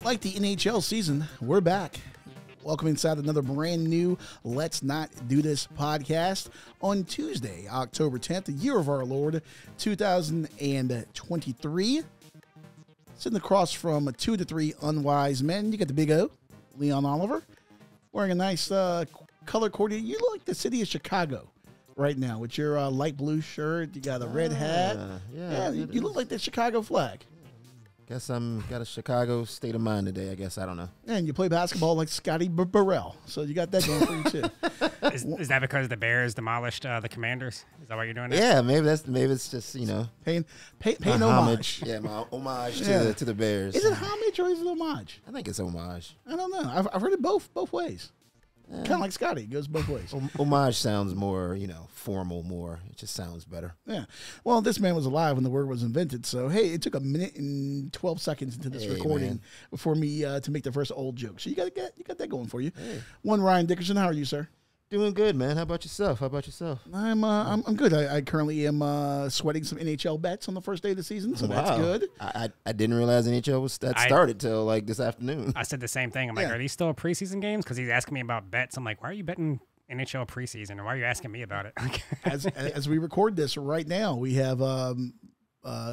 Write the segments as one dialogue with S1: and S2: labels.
S1: Like the NHL season, we're back. Welcome inside another brand new Let's Not Do This podcast on Tuesday, October 10th, the year of our Lord, 2023. Sitting across from 2 to 3 unwise men, you got the big O, Leon Oliver, wearing a nice color coordinated. You look like the city of Chicago right now with your light blue shirt. You got a red hat. Yeah, you look like the Chicago flag.
S2: Guess I'm got a Chicago state of mind today. I guess I don't know.
S1: And you play basketball like Scotti Burrell, so you got that going for you too.
S3: Is that because the Bears demolished the Commanders? Is that why you're doing that?
S2: Yeah, maybe it's just
S1: paying homage.
S2: Yeah, my homage to the Bears.
S1: Is it homage or is it homage?
S2: I think it's homage.
S1: I don't know. I've heard it both ways. Kind of like Scotti, it goes both ways.
S2: Homage sounds more, formal, more. It just sounds better.
S1: Yeah. Well, this man was alive when the word was invented, so hey, it took a minute and 12 seconds into this recording for me to make the first old joke. So you got that going for you. Hey. One Ryan Dickerson, how are you, sir?
S2: Doing good, man. How about yourself?
S1: I'm good. I currently am sweating some NHL bets on the first day of the season, so that's good.
S2: I didn't realize NHL started till like this afternoon.
S3: I said the same thing. I'm like, are these still preseason games? Because he's asking me about bets. I'm like, why are you betting NHL preseason, or why are you asking me about it?
S1: as we record this right now, we have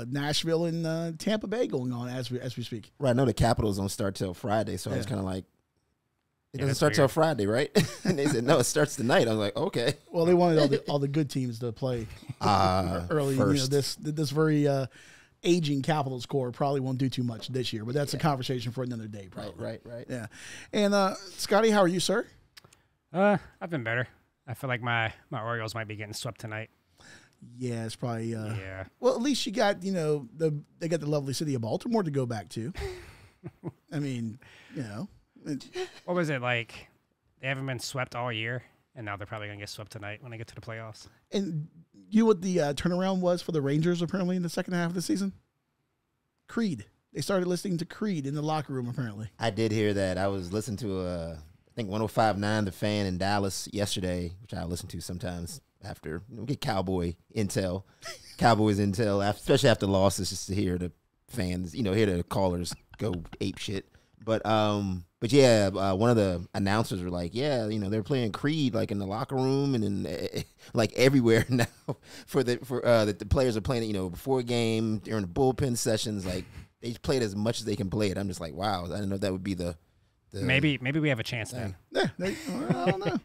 S1: Nashville and Tampa Bay going on as we speak.
S2: Right. I know the Capitals don't start till Friday, so I was kind of like. It doesn't start till Friday, right? And they said, no, it starts tonight. I was like, okay.
S1: Well, they wanted all the good teams to play early.
S2: First.
S1: This very aging Capitals core probably won't do too much this year, but that's a conversation for another day, probably.
S2: Right.
S1: Yeah. And Scotti, how are you, sir?
S3: I've been better. I feel like my Orioles might be getting swept tonight.
S1: Yeah, it's probably.
S3: Yeah.
S1: Well, at least you got they got the lovely city of Baltimore to go back to. I mean,
S3: What was it like? They haven't been swept all year, and now they're probably going to get swept tonight when they get to the playoffs.
S1: And you know what the turnaround was for the Rangers apparently in the second half of the season? Creed. They started listening to Creed in the locker room apparently.
S2: I did hear that. I was listening to, I think 105.9 The Fan in Dallas yesterday, which I listen to sometimes after get Cowboys intel, especially after losses, just to hear the fans, hear the callers go ape shit. But yeah, one of the announcers were like, they're playing Creed like in the locker room and in like everywhere now. The players are playing it, before a game, during the bullpen sessions. Like they played as much as they can play it. I'm just like, wow, I didn't know that would be the
S3: maybe we have a chance then.
S1: Yeah, I don't know.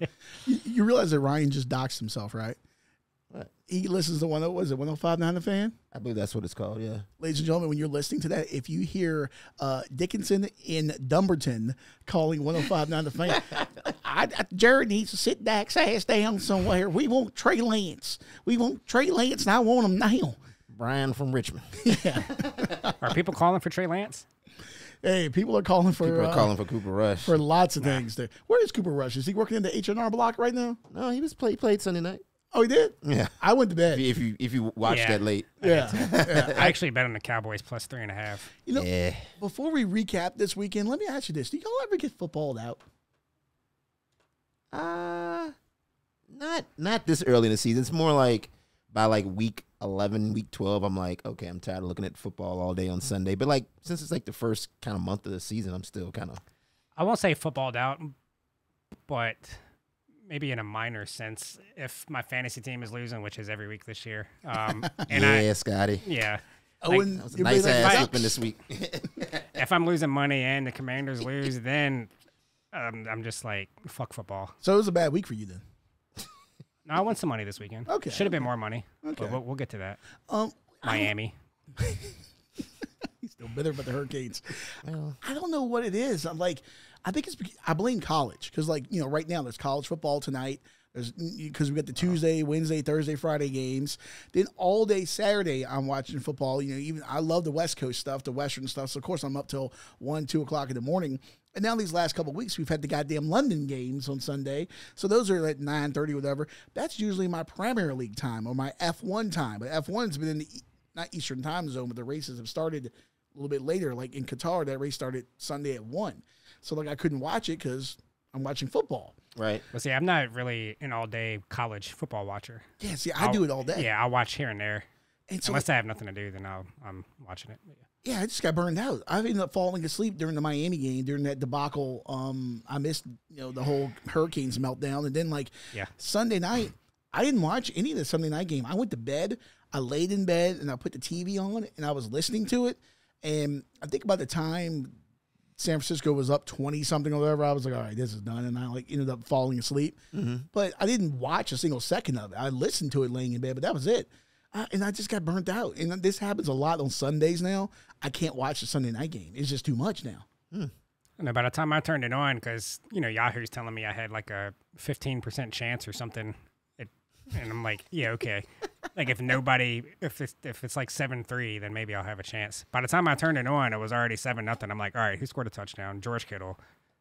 S1: You realize that Ryan just doxed himself, right?
S2: What?
S1: He listens to 105.9 The Fan?
S2: I believe that's what it's called, yeah.
S1: Ladies and gentlemen, when you're listening to that, if you hear Dickerson in Dumbarton calling 105.9 The Fan, Jared needs to sit Dak's ass down somewhere. We want Trey Lance. And I want him now.
S2: Brian from Richmond.
S1: Yeah.
S3: Are people calling for Trey Lance?
S1: Hey, people are calling for
S2: Cooper Rush.
S1: For lots of things there. Where is Cooper Rush? Is he working in the H&R block right now?
S2: No, he played Sunday night.
S1: Oh, he did?
S2: Yeah.
S1: I went to bed.
S2: If you watched that late.
S1: Yeah.
S3: I actually bet on the Cowboys plus 3.5.
S1: Before we recap this weekend, let me ask you this. Do y'all ever get footballed out?
S2: Not this early in the season. It's more like by like week 11, week 12, I'm like, okay, I'm tired of looking at football all day on Sunday. But like since it's like the first kind of month of the season, I'm still kind of.
S3: I won't say footballed out, but maybe in a minor sense, if my fantasy team is losing, which is every week this year.
S2: Scotty.
S3: Yeah.
S1: That
S2: was a nice ass open this week.
S3: If I'm losing money and the Commanders lose, then I'm just like, fuck football.
S1: So it was a bad week for you then?
S3: No, I won some money this weekend.
S1: Okay.
S3: Should have been more money,
S1: okay.
S3: But we'll get to that. Miami.
S1: He's still bitter about the Hurricanes. I don't know what it is. I think I blame college because, right now there's college football tonight. Because we got the Tuesday, Wednesday, Thursday, Friday games. Then all day Saturday, I'm watching football. Even I love the West Coast stuff, the Western stuff. So of course I'm up till 1, 2 o'clock in the morning. And now these last couple of weeks, we've had the goddamn London games on Sunday. So those are at 9:30 or whatever. That's usually my Premier League time or my F1 time. But F1's been in the not Eastern time zone, but the races have started a little bit later. Like in Qatar, that race started Sunday at 1. So I couldn't watch it because I'm watching football.
S2: Right.
S3: But see, I'm not really an all-day college football watcher.
S1: Yeah, see, I do it all day.
S3: Yeah, I'll watch here and there.
S1: And so
S3: Unless I have nothing to do, then I'm watching it.
S1: Yeah, I just got burned out. I ended up falling asleep during the Miami game, during that debacle. I missed, the whole Hurricanes meltdown. And then, Sunday night, I didn't watch any of the Sunday night game. I went to bed. I laid in bed, and I put the TV on, and I was listening to it. And I think about the time San Francisco was up 20-something or whatever, I was like, all right, this is done. And I, ended up falling asleep. Mm-hmm. But I didn't watch a single second of it. I listened to it laying in bed, but that was it. And I just got burnt out. And this happens a lot on Sundays now. I can't watch the Sunday night game. It's just too much now.
S3: And by the time I turned it on, because, Yahoo's telling me I had like a 15% chance or something. And I'm like, yeah, okay. Like if it's like 7-3, then maybe I'll have a chance. By the time I turned it on, it was already 7-0. I'm like, all right, who scored a touchdown? George Kittle.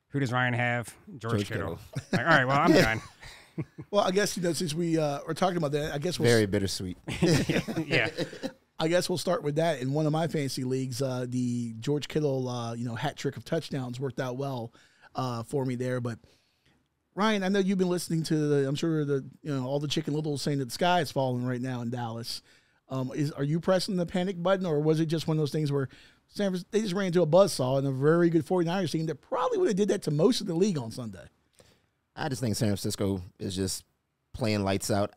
S3: Who does Ryan have? George Kittle. Like, all right, well, I'm done.
S1: Well, I guess, since we are talking about that, I guess
S2: very bittersweet.
S3: Yeah.
S1: I guess we'll start with that. In one of my fantasy leagues, the George Kittle, hat trick of touchdowns worked out well for me there. But Ryan, I know you've been listening to I'm sure all the Chicken Littles saying that the sky is falling right now in Dallas. Are you pressing the panic button, or was it just one of those things where they just ran into a buzzsaw and a very good 49ers team that probably would have did that to most of the league on Sunday?
S2: I just think San Francisco is just playing lights out.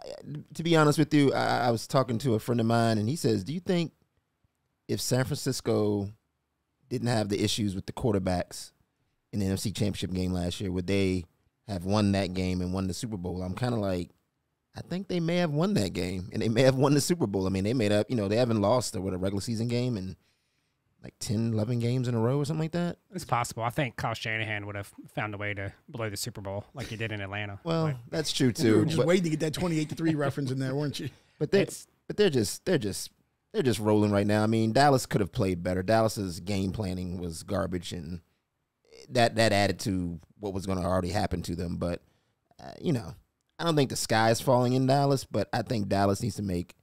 S2: To be honest with you, I was talking to a friend of mine, and he says, do you think if San Francisco didn't have the issues with the quarterbacks in the NFC Championship game last year, would they have won that game and won the Super Bowl? I'm kind of like, I think they may have won that game, and they may have won the Super Bowl. I mean, they made up, they haven't lost a regular season game in like 10, 11 games in a row or something like that.
S3: It's possible. I think Kyle Shanahan would have found a way to blow the Super Bowl like he did in Atlanta.
S2: Well, that's true too.
S1: You were just waiting to get that 28-3 reference in there, weren't you?
S2: But they're just rolling right now. I mean, Dallas could have played better. Dallas's game planning was garbage, and that added to what was going to already happen to them. But I don't think the sky is falling in Dallas, but I think Dallas needs to make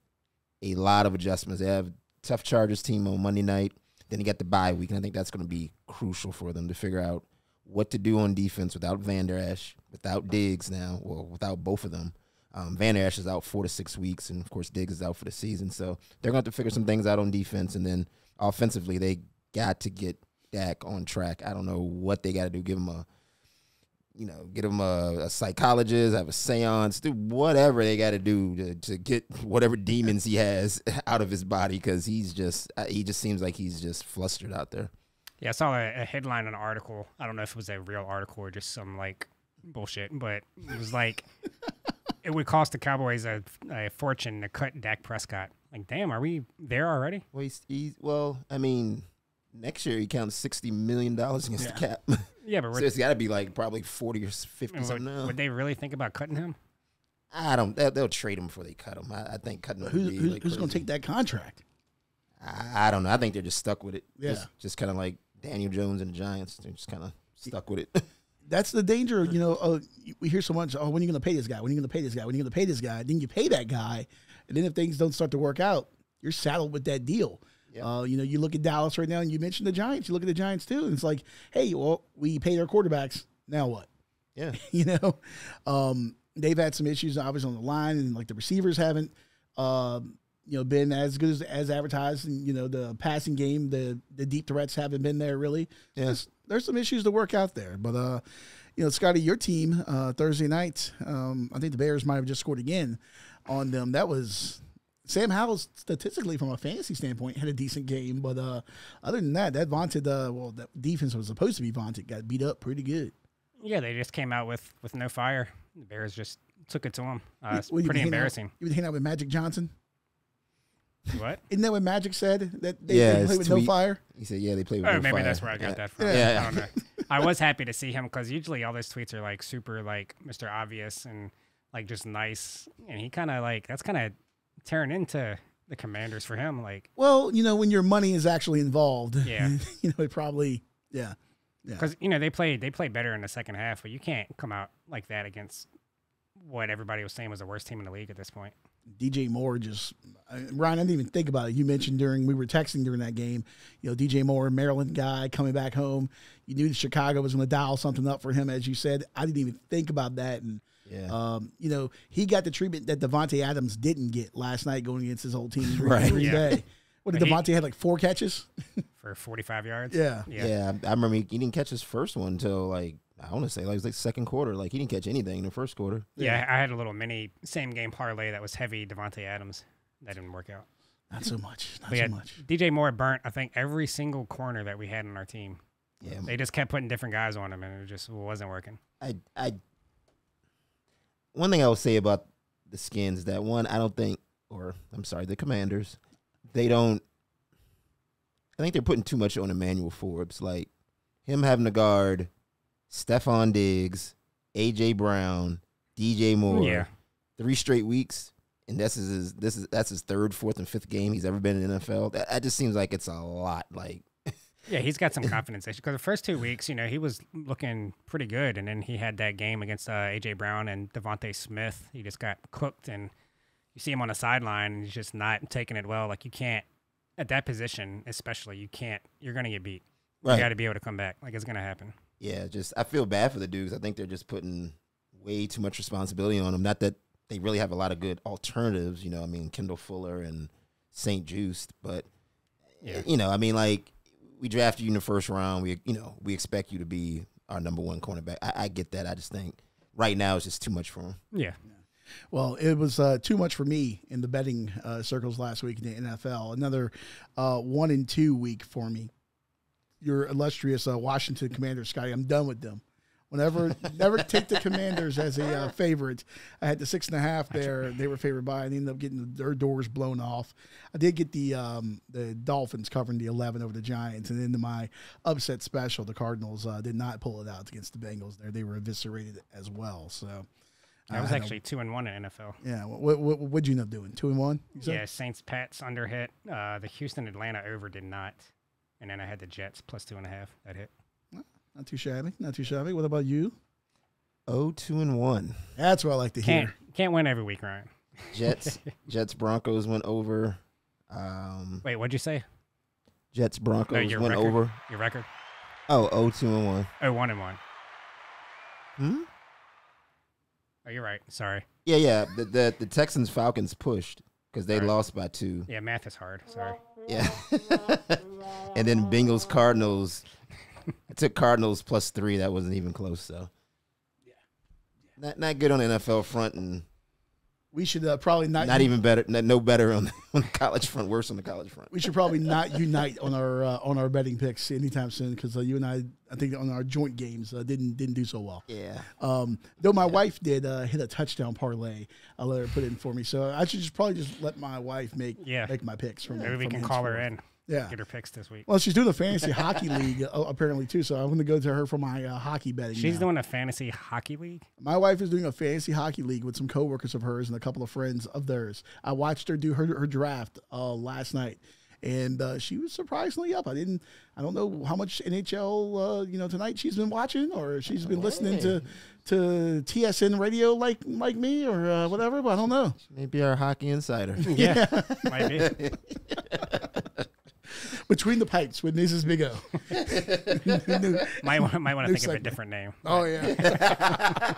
S2: a lot of adjustments. They have a tough Chargers team on Monday night. Then you got the bye week, and I think that's going to be crucial for them to figure out what to do on defense without Van Der Esch, without Diggs now, well, without both of them. Van Der Esch is out 4 to 6 weeks, and, of course, Diggs is out for the season. So they're going to have to figure some things out on defense, and then offensively they got to get Dak on track. I don't know what they got to do, get him a psychologist, have a seance, do whatever they got to do to get whatever demons he has out of his body, because he just seems like he's just flustered out there.
S3: Yeah, I saw a headline in an article. I don't know if it was a real article or just some bullshit, but it was like it would cost the Cowboys a fortune to cut Dak Prescott. Like, damn, are we there already?
S2: Well, I mean, next year he counts $60 million against the cap.
S3: Yeah, but
S2: so it's got to be like probably 40 or 50 something now.
S3: Would they really think about cutting him?
S2: I don't. They'll trade him before they cut him. I think cutting him.
S1: Who's going to take that contract?
S2: I don't know. I think they're just stuck with it.
S1: Yeah,
S2: just kind of like Daniel Jones and the Giants. They're just kind of stuck with it.
S1: That's the danger. We hear so much. Oh, when are you going to pay this guy? When are you going to pay this guy? When are you going to pay this guy? Then you pay that guy, and then if things don't start to work out, you're saddled with that deal. Yeah. You look at Dallas right now, and you mentioned the Giants. You look at the Giants too, and it's like, hey, well, we paid our quarterbacks. Now what?
S2: Yeah.
S1: They've had some issues, obviously, on the line, and the receivers haven't, been as good as advertised. And the passing game, the deep threats haven't been there really. Yeah. There's some issues to work out there, but Scotti, your team Thursday night, I think the Bears might have just scored again on them. That was. Sam Howell, statistically, from a fantasy standpoint, had a decent game. But other than that, that defense was supposed to be vaunted, got beat up pretty good.
S3: Yeah, they just came out with no fire. The Bears just took it to them. It's pretty embarrassing.
S1: You would hang out with Magic Johnson?
S3: What?
S1: Isn't that what Magic said? That they play with no fire?
S2: He said, yeah, they play with no fire.
S3: Maybe that's where I got that from. Yeah. I don't know. I was happy to see him because usually all those tweets are super Mr. Obvious and just nice. And he kind of that's kind of tearing into the Commanders for him.
S1: Well, when your money is actually involved,
S3: yeah,
S1: it probably, yeah.
S3: Because, they played better in the second half, but you can't come out like that against what everybody was saying was the worst team in the league at this point.
S1: DJ Moore Ryan, I didn't even think about it. You mentioned we were texting during that game, DJ Moore, Maryland guy coming back home. You knew Chicago was going to dial something up for him, as you said. I didn't even think about that. And, he got the treatment that Devontae Adams didn't get last night going against his old team in Green Bay. What did Devontae had like 4 catches?
S3: For 45 yards.
S1: Yeah.
S2: Yeah, I remember he didn't catch his first one until like I want to say like it was like second quarter. Like he didn't catch anything in the first quarter.
S3: Yeah, I had a little mini same game parlay that was heavy Devontae Adams. That didn't work out.
S1: Not so much. Not
S3: But
S1: so
S3: yeah,
S1: much.
S3: DJ Moore burnt, I think, every single corner that we had in our team.
S2: Yeah,
S3: They just kept putting different guys on him, and it just wasn't working.
S2: One thing I will say about the Skins is that the Commanders, they don't. I think they're putting too much on Emmanuel Forbes. Like him having to guard Stephon Diggs, A.J. Brown, DJ Moore, 3 straight weeks, and that's his 3rd, 4th, and 5th game he's ever been in the NFL. That just seems like it's a lot. Like,
S3: yeah, he's got some confidence issues because the first 2 weeks, he was looking pretty good, and then he had that game against A.J. Brown and Devontae Smith. He just got cooked, and you see him on the sideline, and he's just not taking it well. Like you can't. At that position, especially, you're going to get beat. Right. You got to be able to come back. Like, it's going to happen.
S2: Yeah, I feel bad for the dudes. I think they're just putting way too much responsibility on them. Not that they really have a lot of good alternatives, Kendall Fuller and St. Juiced. But, like, we drafted you in the first round. We expect you to be our number 1 cornerback. I get that. I just think right now it's just too much for him.
S3: Yeah.
S1: Well, it was too much for me in the betting circles last week in the NFL. Another 1-2 week for me. Your illustrious Washington Commanders, Scotty. I'm done with them. Never take the Commanders as a favorite. I had the 6.5 there. They were favored by, and ended up getting their doors blown off. I did get the Dolphins covering the 11 over the Giants, and into my upset special, the Cardinals did not pull it out against the Bengals. There, they were eviscerated as well. So.
S3: I was actually 2-1 in NFL.
S1: Yeah, what'd you end up doing? 2-1?
S3: Yeah, Saints Pats under hit. The Houston Atlanta over did not, and then I had the Jets plus 2.5 that hit.
S1: Not too shabby. Not too shabby. What about you?
S2: 2-1.
S1: That's what I like to hear.
S3: Can't win every week, Ryan.
S2: Jets Broncos went over.
S3: Wait, what'd you say?
S2: Jets Broncos went over.
S3: Your record?
S2: Oh, 2-1.
S3: 1-1. Oh, you're right. Sorry.
S2: Yeah. The Texans Falcons pushed because they lost by 2.
S3: Yeah, math is hard. Sorry.
S2: Yeah. And then Bengals Cardinals. I took Cardinals plus 3. That wasn't even close. So. Yeah. Not good on the NFL front, and
S1: we should probably not
S2: even better. No better on the college front. Worse on the college front.
S1: We should probably not unite on our betting picks anytime soon because you and I think on our joint games didn't do so well.
S2: Yeah.
S1: Though my wife did hit a touchdown parlay. I let her put it in for me, so I should probably let my wife make my picks.
S3: Maybe we can call her in.
S1: Yeah.
S3: Get her picks this week.
S1: Well, she's doing a fantasy hockey league apparently too, so I'm going to go to her for my hockey betting.
S3: She's doing a fantasy hockey league?
S1: My wife is doing a fantasy hockey league with some coworkers of hers and a couple of friends of theirs. I watched her do her draft last night, and she was surprisingly up. I don't know how much NHL tonight she's been watching, or she's been listening to TSN radio like me or whatever, but I don't know.
S2: Maybe our hockey insider.
S3: Yeah. Might be.
S1: Between the Pipes with Mrs. Big O.
S3: might want to think of a different name.
S1: Oh yeah.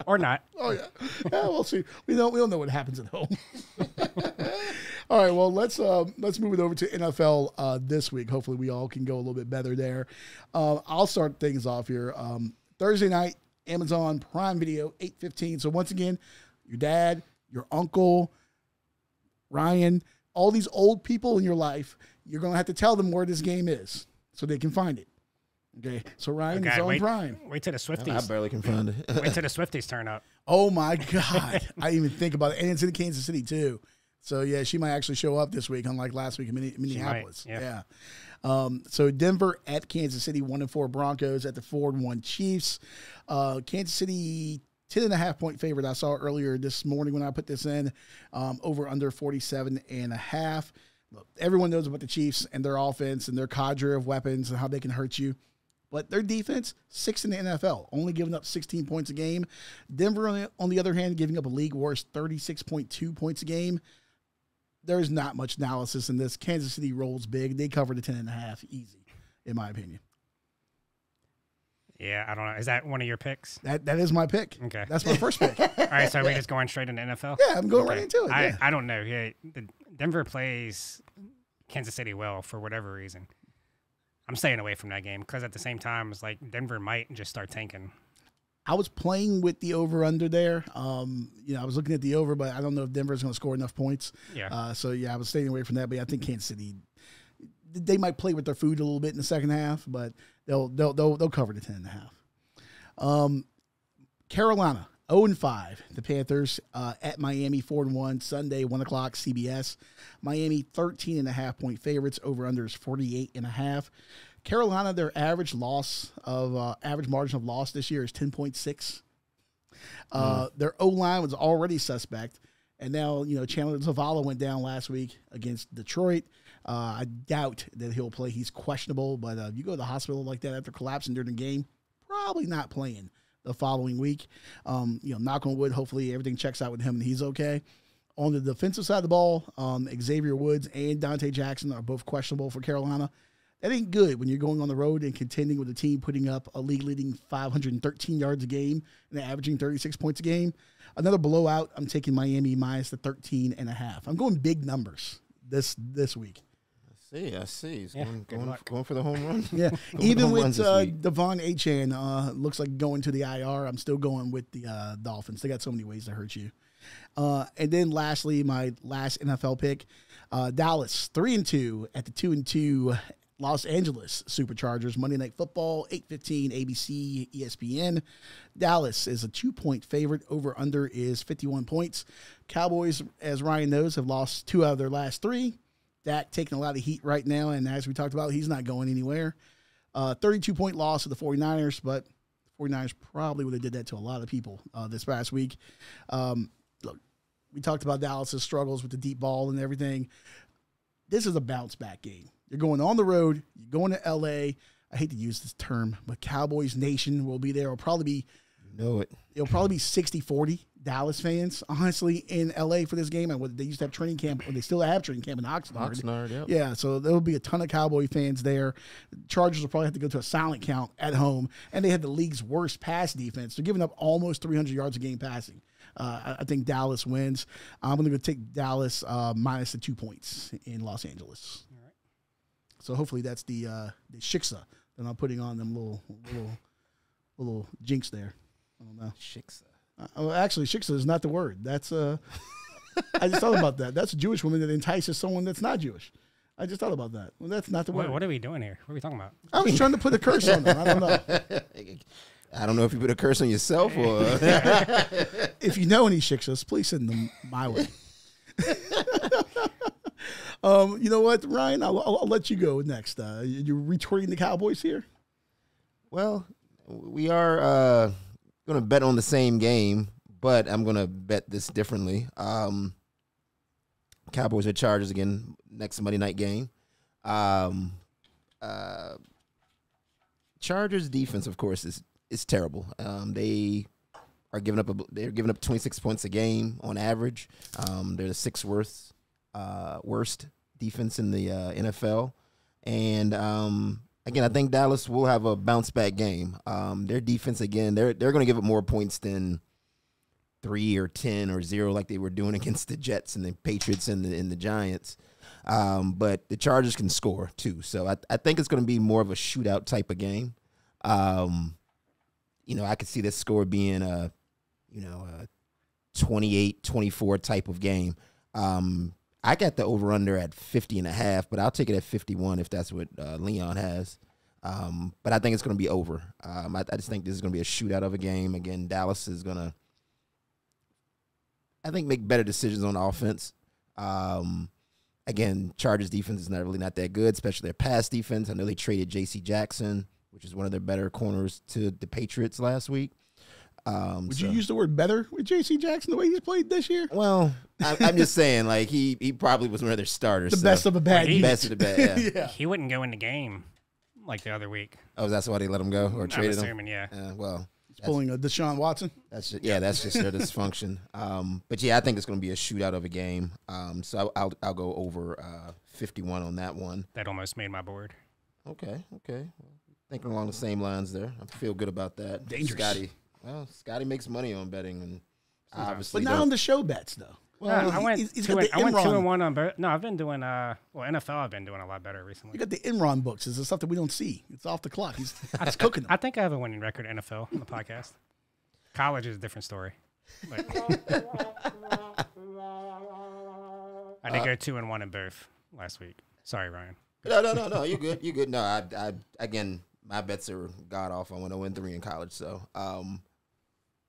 S3: Or not.
S1: Oh yeah. Yeah, we'll see. We don't know what happens at home. All right. Well, let's move it over to NFL this week. Hopefully, we all can go a little bit better there. I'll start things off here. Thursday night, Amazon Prime Video, 8:15. So once again, your dad, your uncle, Ryan, all these old people in your life, you're going to have to tell them where this game is so they can find it. Okay, so Ryan is on Prime.
S3: Wait till the Swifties.
S2: I barely can find it.
S3: Wait till the Swifties turn up.
S1: Oh, my God. I didn't even think about it. And it's in Kansas City, too. So, yeah, she might actually show up this week, unlike last week in Minneapolis.
S3: Yeah.
S1: So Denver at Kansas City, 1-4 Broncos at the 4-1 Chiefs. Kansas City 10.5-point favorite. I saw earlier this morning when I put this in, over under 47.5. Look, everyone knows about the Chiefs and their offense and their cadre of weapons and how they can hurt you. But their defense, 6th in the NFL, only giving up 16 points a game. Denver, on the other hand, giving up a league worst 36.2 points a game. There's not much analysis in this. Kansas City rolls big. They cover the 10.5 easy, in my opinion.
S3: Yeah, I don't know. Is that one of your picks?
S1: That is my pick.
S3: Okay.
S1: That's my first pick.
S3: All right, so we're just going straight into NFL?
S1: Yeah, I'm going right into it.
S3: I don't know. Yeah, Denver plays Kansas City will for whatever reason. I'm staying away from that game because at the same time, it's like Denver might just start tanking.
S1: I was playing with the over-under there. I was looking at the over, but I don't know if Denver's going to score enough points.
S3: Yeah.
S1: I was staying away from that. But I think Kansas City, they might play with their food a little bit in the second half, but they'll cover the 10.5. Carolina 0-5. The Panthers at Miami 4-1 Sunday 1:00 CBS. Miami 13.5-point favorites. Over/under is 48.5. Carolina, their average margin of loss this year is 10.6. Their O-line was already suspect, and now Chandler Zavala went down last week against Detroit. I doubt that he'll play. He's questionable, but you go to the hospital like that after collapsing during the game, probably not playing the following week. Knock on wood, hopefully everything checks out with him and he's okay. On the defensive side of the ball, Xavier Woods and Dante Jackson are both questionable for Carolina. That ain't good when you're going on the road and contending with a team putting up a league-leading 513 yards a game and averaging 36 points a game. Another blowout, I'm taking Miami minus the 13.5. I'm going big numbers this week.
S2: I see. He's going for the home run.
S1: Yeah, even with Devon Achane, looks like going to the IR. I'm still going with the Dolphins. They got so many ways to hurt you. And then lastly, my last NFL pick, Dallas 3-2 at the 2-2 Los Angeles Superchargers. Monday Night Football, 8:15 ABC, ESPN. Dallas is a 2-point favorite. Over/under is 51 points. Cowboys, as Ryan knows, have lost 2 out of their last 3. Dak taking a lot of heat right now, and as we talked about, he's not going anywhere. 32-point loss to the 49ers, but the 49ers probably would have did that to a lot of people this past week. Look, we talked about Dallas's struggles with the deep ball and everything. This is a bounce-back game. You're going on the road. You're going to L.A. I hate to use this term, but Cowboys Nation will be there. It'll probably be It'll probably be 60-40 Dallas fans, honestly, in L.A. for this game. And they used to have training camp, or they still have training camp in Oxnard.
S2: Yep.
S1: Yeah, so there will be a ton of Cowboy fans there. Chargers will probably have to go to a silent count at home, and they had the league's worst pass defense. They're giving up almost 300 yards a game passing. I think Dallas wins. I'm going to go take Dallas minus the 2 points in Los Angeles. All right. So hopefully that's the shiksa that I'm putting on them little jinx there. I don't know.
S2: Shiksa.
S1: Actually, shiksa is not the word. That's I just thought about that. That's a Jewish woman that entices someone that's not Jewish. I just thought about that. Well, that's not the word.
S3: What are we doing here? What are we talking about?
S1: I was trying to put a curse on them. I don't know.
S2: I don't know if you put a curse on yourself or.
S1: If you know any shiksas, please send them my way. You know what, Ryan? I'll let you go next. You're retweeting the Cowboys here?
S2: Well, we are going to bet on the same game, but I'm going to bet this differently. Cowboys or Chargers again next Monday night game. Chargers defense, of course, is terrible. They are giving up 26 points a game on average. They're the 6th worst defense in the NFL, and again, I think Dallas will have a bounce back game. Their defense, again, they're going to give up more points than 3 or 10 or 0 like they were doing against the Jets and the Patriots and the Giants. But the Chargers can score too, so I think it's going to be more of a shootout type of game. I could see this score being a 28-24 type of game. I got the over-under at 50.5, but I'll take it at 51 if that's what Leon has. But I think it's going to be over. I just think this is going to be a shootout of a game. Again, Dallas is going to, I think, make better decisions on offense. Again, Chargers defense is not that good, especially their pass defense. I know they traded J.C. Jackson, which is one of their better corners, to the Patriots last week.
S1: Would you use the word better with J.C. Jackson the way he's played this year?
S2: Well, I'm just saying, like, he probably was one of their starters.
S1: The best of a bad unit.
S2: Best of the bad, yeah.
S1: Yeah.
S3: He wouldn't go in the game like the other week.
S2: Oh, that's why they let him go or traded him?
S3: I'm assuming, yeah.
S2: Well,
S1: he's pulling a Deshaun Watson.
S2: That's just their dysfunction. But yeah, I think it's going to be a shootout of a game. So I'll go over 51 on that one.
S3: That almost made my board.
S2: Okay. Thinking along the same lines there. I feel good about that.
S1: Dangerous.
S2: Scotty makes money on betting, and obviously,
S1: but not on the show bets though. Well,
S3: I went
S1: he's
S3: two.
S1: got the
S3: I went
S1: Enron.
S3: 2-1 on both. No, I've been doing NFL. I've been doing a lot better recently.
S1: You got the Enron books. It's the stuff that we don't see. It's off the clock. He's cooking them.
S3: I think I have a winning record in NFL on the podcast. College is a different story. But I did go 2-1 in both last week. Sorry, Ryan.
S2: No. You're good. You're good. No, I again, my bets are god awful. I went 0-3 in college. So,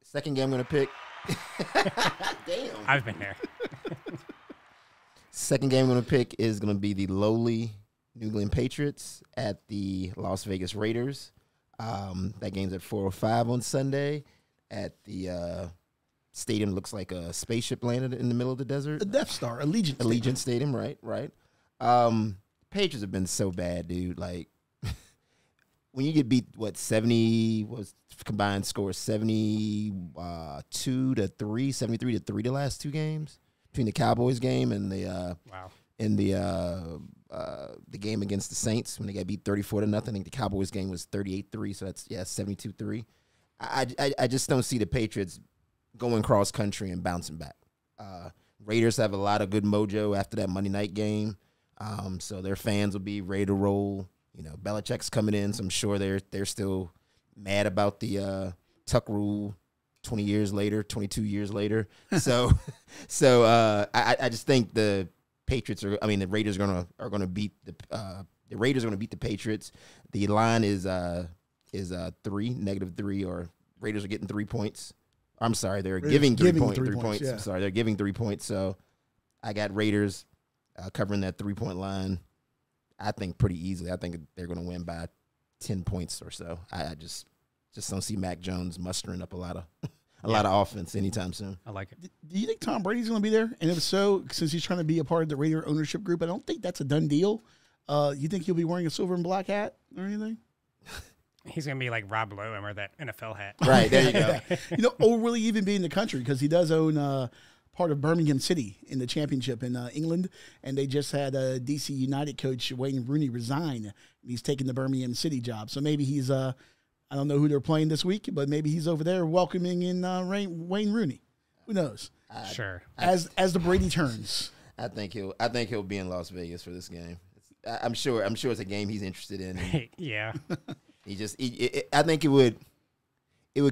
S2: second game I'm gonna pick. Damn.
S3: I've been there.
S2: Second game I'm going to pick is going to be the lowly New England Patriots at the Las Vegas Raiders. That game's at 4:05 on Sunday at the stadium. Looks like a spaceship landed in the middle of the desert.
S1: The Death Star, Allegiant
S2: Stadium, right. Patriots have been so bad, dude. Like, when you get beat, 70 was combined score 72-3, 73-3 the last two games between the Cowboys game and the the game against the Saints when they got beat 34-0. I think the Cowboys game was 38-3, so that's 72-3. I just don't see the Patriots going cross country and bouncing back. Raiders have a lot of good mojo after that Monday night game, so their fans will be ready to roll. You know, Belichick's coming in, so I'm sure they're still mad about the Tuck rule 22 years later. So I just think the Patriots the Raiders are gonna beat the Raiders are gonna beat the Patriots. The line is -3, or Raiders are getting 3 points. I'm sorry, they're giving 3 points.
S1: Yeah.
S2: I'm sorry, they're giving 3 points. So I got Raiders covering that 3-point line. I think pretty easily. I think they're going to win by 10 points or so. I just don't see Mac Jones mustering up a lot of offense anytime soon.
S3: I like it.
S1: Do you think Tom Brady's going to be there? And if so, since he's trying to be a part of the Raider ownership group, I don't think that's a done deal. You think he'll be wearing a silver and black hat or anything?
S3: He's going to be like Rob Lowe and wear that NFL hat.
S2: Right, there you go.
S1: Or really even be in the country, because he does own part of Birmingham City in the championship in England, and they just had DC United coach Wayne Rooney resign, and he's taking the Birmingham City job. So maybe he's I don't know who they're playing this week, but maybe he's over there welcoming in Wayne Rooney. Who knows?
S3: Sure.
S1: As the Brady turns,
S2: I think he'll be in Las Vegas for this game. I'm sure it's a game he's interested in.
S3: Yeah.
S2: I think it would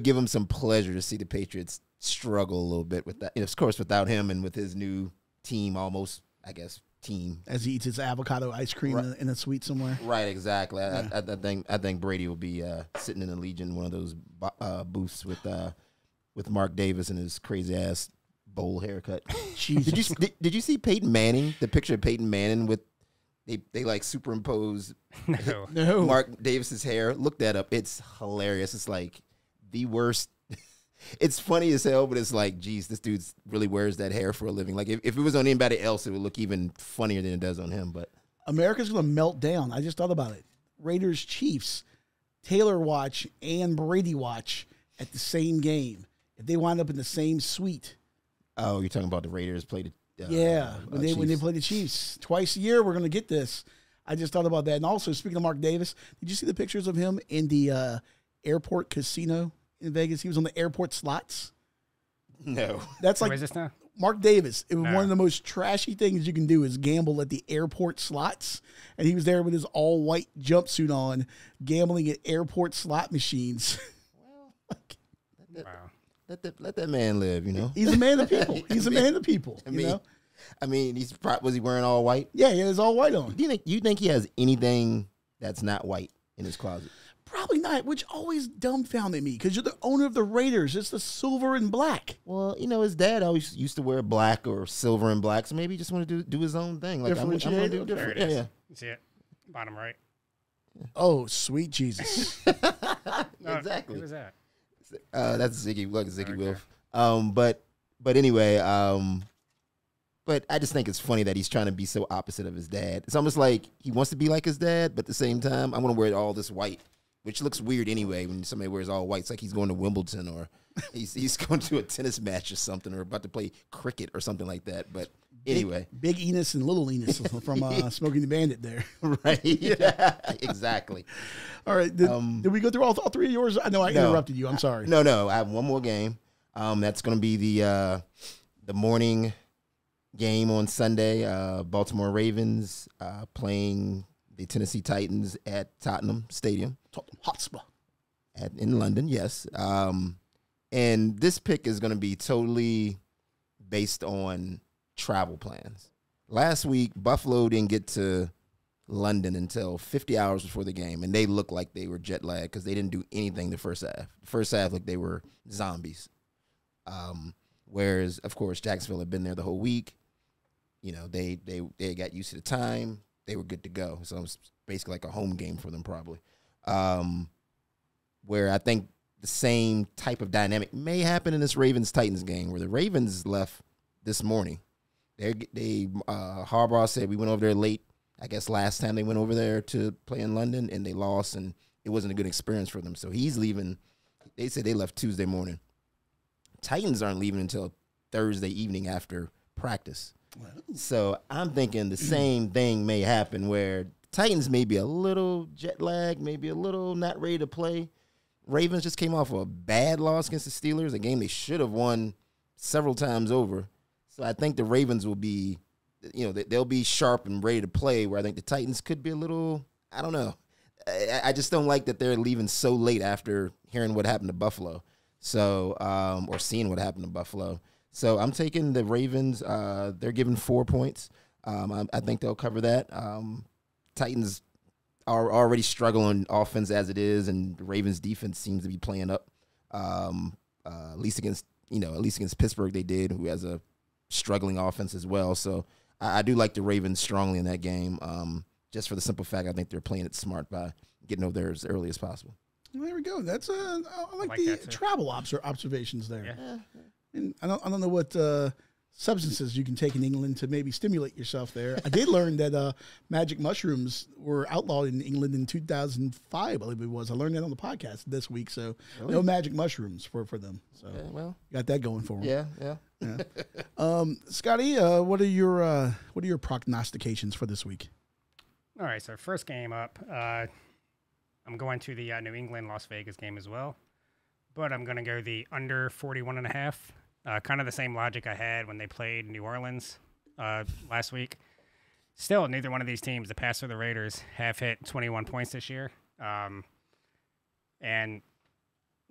S2: give him some pleasure to see the Patriots struggle a little bit with that. Of course, without him and with his new team, almost, I guess, team.
S1: as he eats his avocado ice cream in a suite somewhere.
S2: Right, exactly. I think Brady will be sitting in the Legion, one of those booths with Mark Davis and his crazy ass bowl haircut.
S1: Jesus.
S2: Did you see Peyton Manning? The picture of Peyton Manning with they like superimpose
S3: No.
S2: Mark Davis's hair. Look that up. It's hilarious. It's like the worst. It's funny as hell, but it's like, geez, this dude really wears that hair for a living. Like, if it was on anybody else, it would look even funnier than it does on him. But
S1: America's going to melt down. I just thought about it. Raiders, Chiefs, Taylor watch and Brady watch at the same game. If they wind up in the same suite.
S2: oh, you're talking about the Raiders played the
S1: when they play the Chiefs twice a year, we're going to get this. I just thought about that. And also, speaking of Mark Davis, did you see the pictures of him in the airport casino in Vegas? He was on the airport slots.
S2: No,
S1: That's like
S3: Where is this now?
S1: Mark Davis. It was
S3: No.
S1: one of the most trashy things you can do is gamble at the airport slots. And he was there with his all white jumpsuit on, gambling at airport slot machines.
S3: Wow.
S2: let that man live. You know,
S1: He's a man of people. He's a man of the people.
S2: I
S1: you
S2: mean,
S1: know?
S2: was he wearing all white?
S1: Yeah, he has all white on.
S2: Do you think he has anything that's not white in his closet?
S1: Probably not, which always dumbfounded me because you're the owner of the Raiders. It's the silver and black.
S2: Well, his dad always used to wear black or silver and black, so maybe he just want to do his own thing. Like I'm going to do
S1: Differentiate.
S2: different.
S3: There it is.
S2: Yeah.
S3: You see it? Bottom right.
S1: Oh, sweet Jesus.
S3: No,
S2: Exactly.
S3: Who was that?
S2: That's Ziggy. Look, Ziggy
S3: Okay.
S2: Wilf. But anyway, but I just think it's funny that he's trying to be so opposite of his dad. It's almost like he wants to be like his dad, but at the same time, I'm going to wear all this white, which looks weird anyway when somebody wears all white. It's like he's going to Wimbledon or he's going to a tennis match or something, or about to play cricket or something like that. But anyway.
S1: Big Enos and Little Enos from Smoking the Bandit there.
S2: Right. Yeah. Exactly.
S1: All right. Did we go through all three of yours? I know I interrupted you. I'm sorry.
S2: No. I have one more game. That's going to be the morning game on Sunday. Baltimore Ravens playing the Tennessee Titans at Tottenham Stadium.
S1: Tottenham Hotspur.
S2: In London, yes. And this pick is going to be totally based on travel plans. Last week, Buffalo didn't get to London until 50 hours before the game, and they looked like they were jet lagged because they didn't do anything the first half. The first half, like they were zombies. Whereas, of course, Jacksonville had been there the whole week. You know, they got used to the time. They were good to go. So it was basically like a home game for them probably. Where I think the same type of dynamic may happen in this Ravens-Titans game, where the Ravens left this morning. Harbaugh said we went over there late. I guess last time they went over there to play in London, and they lost, and it wasn't a good experience for them. So he's leaving. They said they left Tuesday morning. Titans aren't leaving until Thursday evening after practice. So I'm thinking the same thing may happen where Titans may be a little jet lagged, maybe a little not ready to play. Ravens just came off of a bad loss against the Steelers, a game they should have won several times over. So I think the Ravens will be, they'll be sharp and ready to play, where I think the Titans could be a little, I don't know. I just don't like that they're leaving so late after hearing what happened to Buffalo. So, or seeing what happened to Buffalo. So I'm taking the Ravens. They're giving 4 points. I think they'll cover that. Titans are already struggling offense as it is, and the Ravens defense seems to be playing up. At least against Pittsburgh they did, who has a struggling offense as well. So I do like the Ravens strongly in that game. Just for the simple fact, I think they're playing it smart by getting over there as early as possible.
S1: Well, there we go. That's I like the travel observations there.
S3: Yeah.
S1: And I don't know what substances you can take in England to maybe stimulate yourself there. I did learn that magic mushrooms were outlawed in England in 2005, I believe it was. I learned that on the podcast this week. So no magic mushrooms for them. So got that going for them.
S2: Yeah.
S1: Scotty, what are your prognostications for this week?
S3: All right, so first game up, I'm going to the New England Las Vegas game as well, but I'm going to go the under 41.5. Kind of the same logic I had when they played New Orleans last week. Still, neither one of these teams, the Pats or the Raiders, have hit 21 points this year. And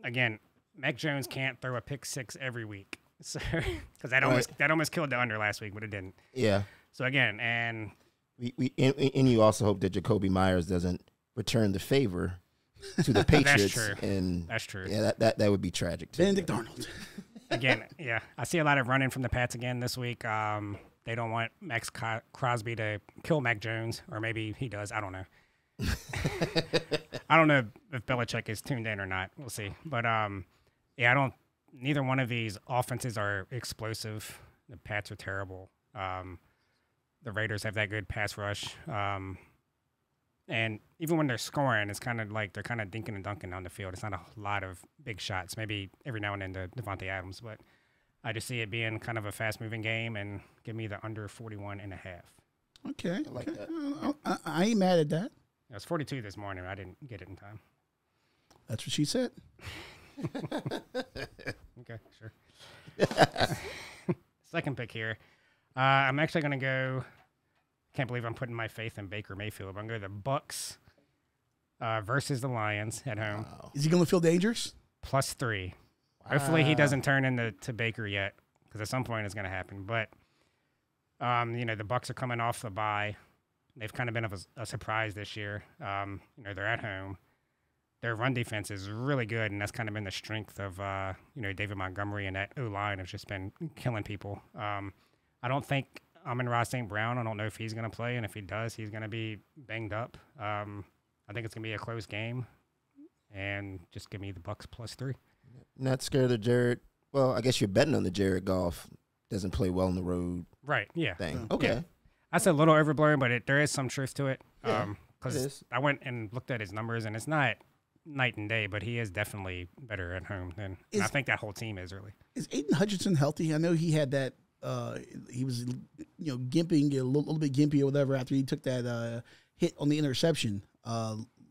S3: again, Mac Jones can't throw a pick six every week, so because that almost killed the under last week, but it didn't.
S2: Yeah.
S3: So again, and
S2: you also hope that Jacoby Myers doesn't return the favor to the Patriots.
S3: That's true. That's true.
S2: Yeah, that would be tragic too.
S1: Benedict Arnold.
S3: Again, yeah, I see a lot of running from the Pats again this week. They don't want Max Crosby to kill Mac Jones, or maybe he does. I don't know. I don't know if Belichick is tuned in or not. We'll see. But neither one of these offenses are explosive. The Pats are terrible. The Raiders have that good pass rush. And even when they're scoring, it's kind of like they're kind of dinking and dunking on the field. It's not a lot of big shots. Maybe every now and then to Devontae Adams, but I just see it being kind of a fast-moving game, and give me the under 41.5.
S1: Okay.
S2: I like that.
S1: I ain't mad at that.
S3: It was 42 this morning. I didn't get it in time.
S1: That's what she said.
S3: Okay, sure. Second pick here. I'm actually going to go – can't believe I'm putting my faith in Baker Mayfield. I'm going to go the Bucks versus the Lions at home.
S1: Wow. Is he going to feel dangerous?
S3: +3. Wow. Hopefully he doesn't turn into Baker yet, because at some point it's going to happen. But, the Bucks are coming off the bye. They've kind of been a surprise this year. They're at home. Their run defense is really good, and that's kind of been the strength of, David Montgomery, and that O-line has just been killing people. I don't think Amon-Ra St. Brown, I don't know if he's going to play, and if he does, he's going to be banged up. I think it's going to be a close game, and just give me the Bucks +3.
S2: Not scared of Jared. Well, I guess you're betting on the Jared Goff doesn't play well on the road.
S3: Right, yeah.
S2: Thing. Okay.
S3: Yeah. That's a little overblown, but there is some truth to it.
S2: Yeah,
S3: because I went and looked at his numbers, and it's not night and day, but he is definitely better at home than I think that whole team is really.
S1: Is Aiden Hutchinson healthy? I know he had that. He was, gimping a little bit gimpy or whatever after he took that hit on the interception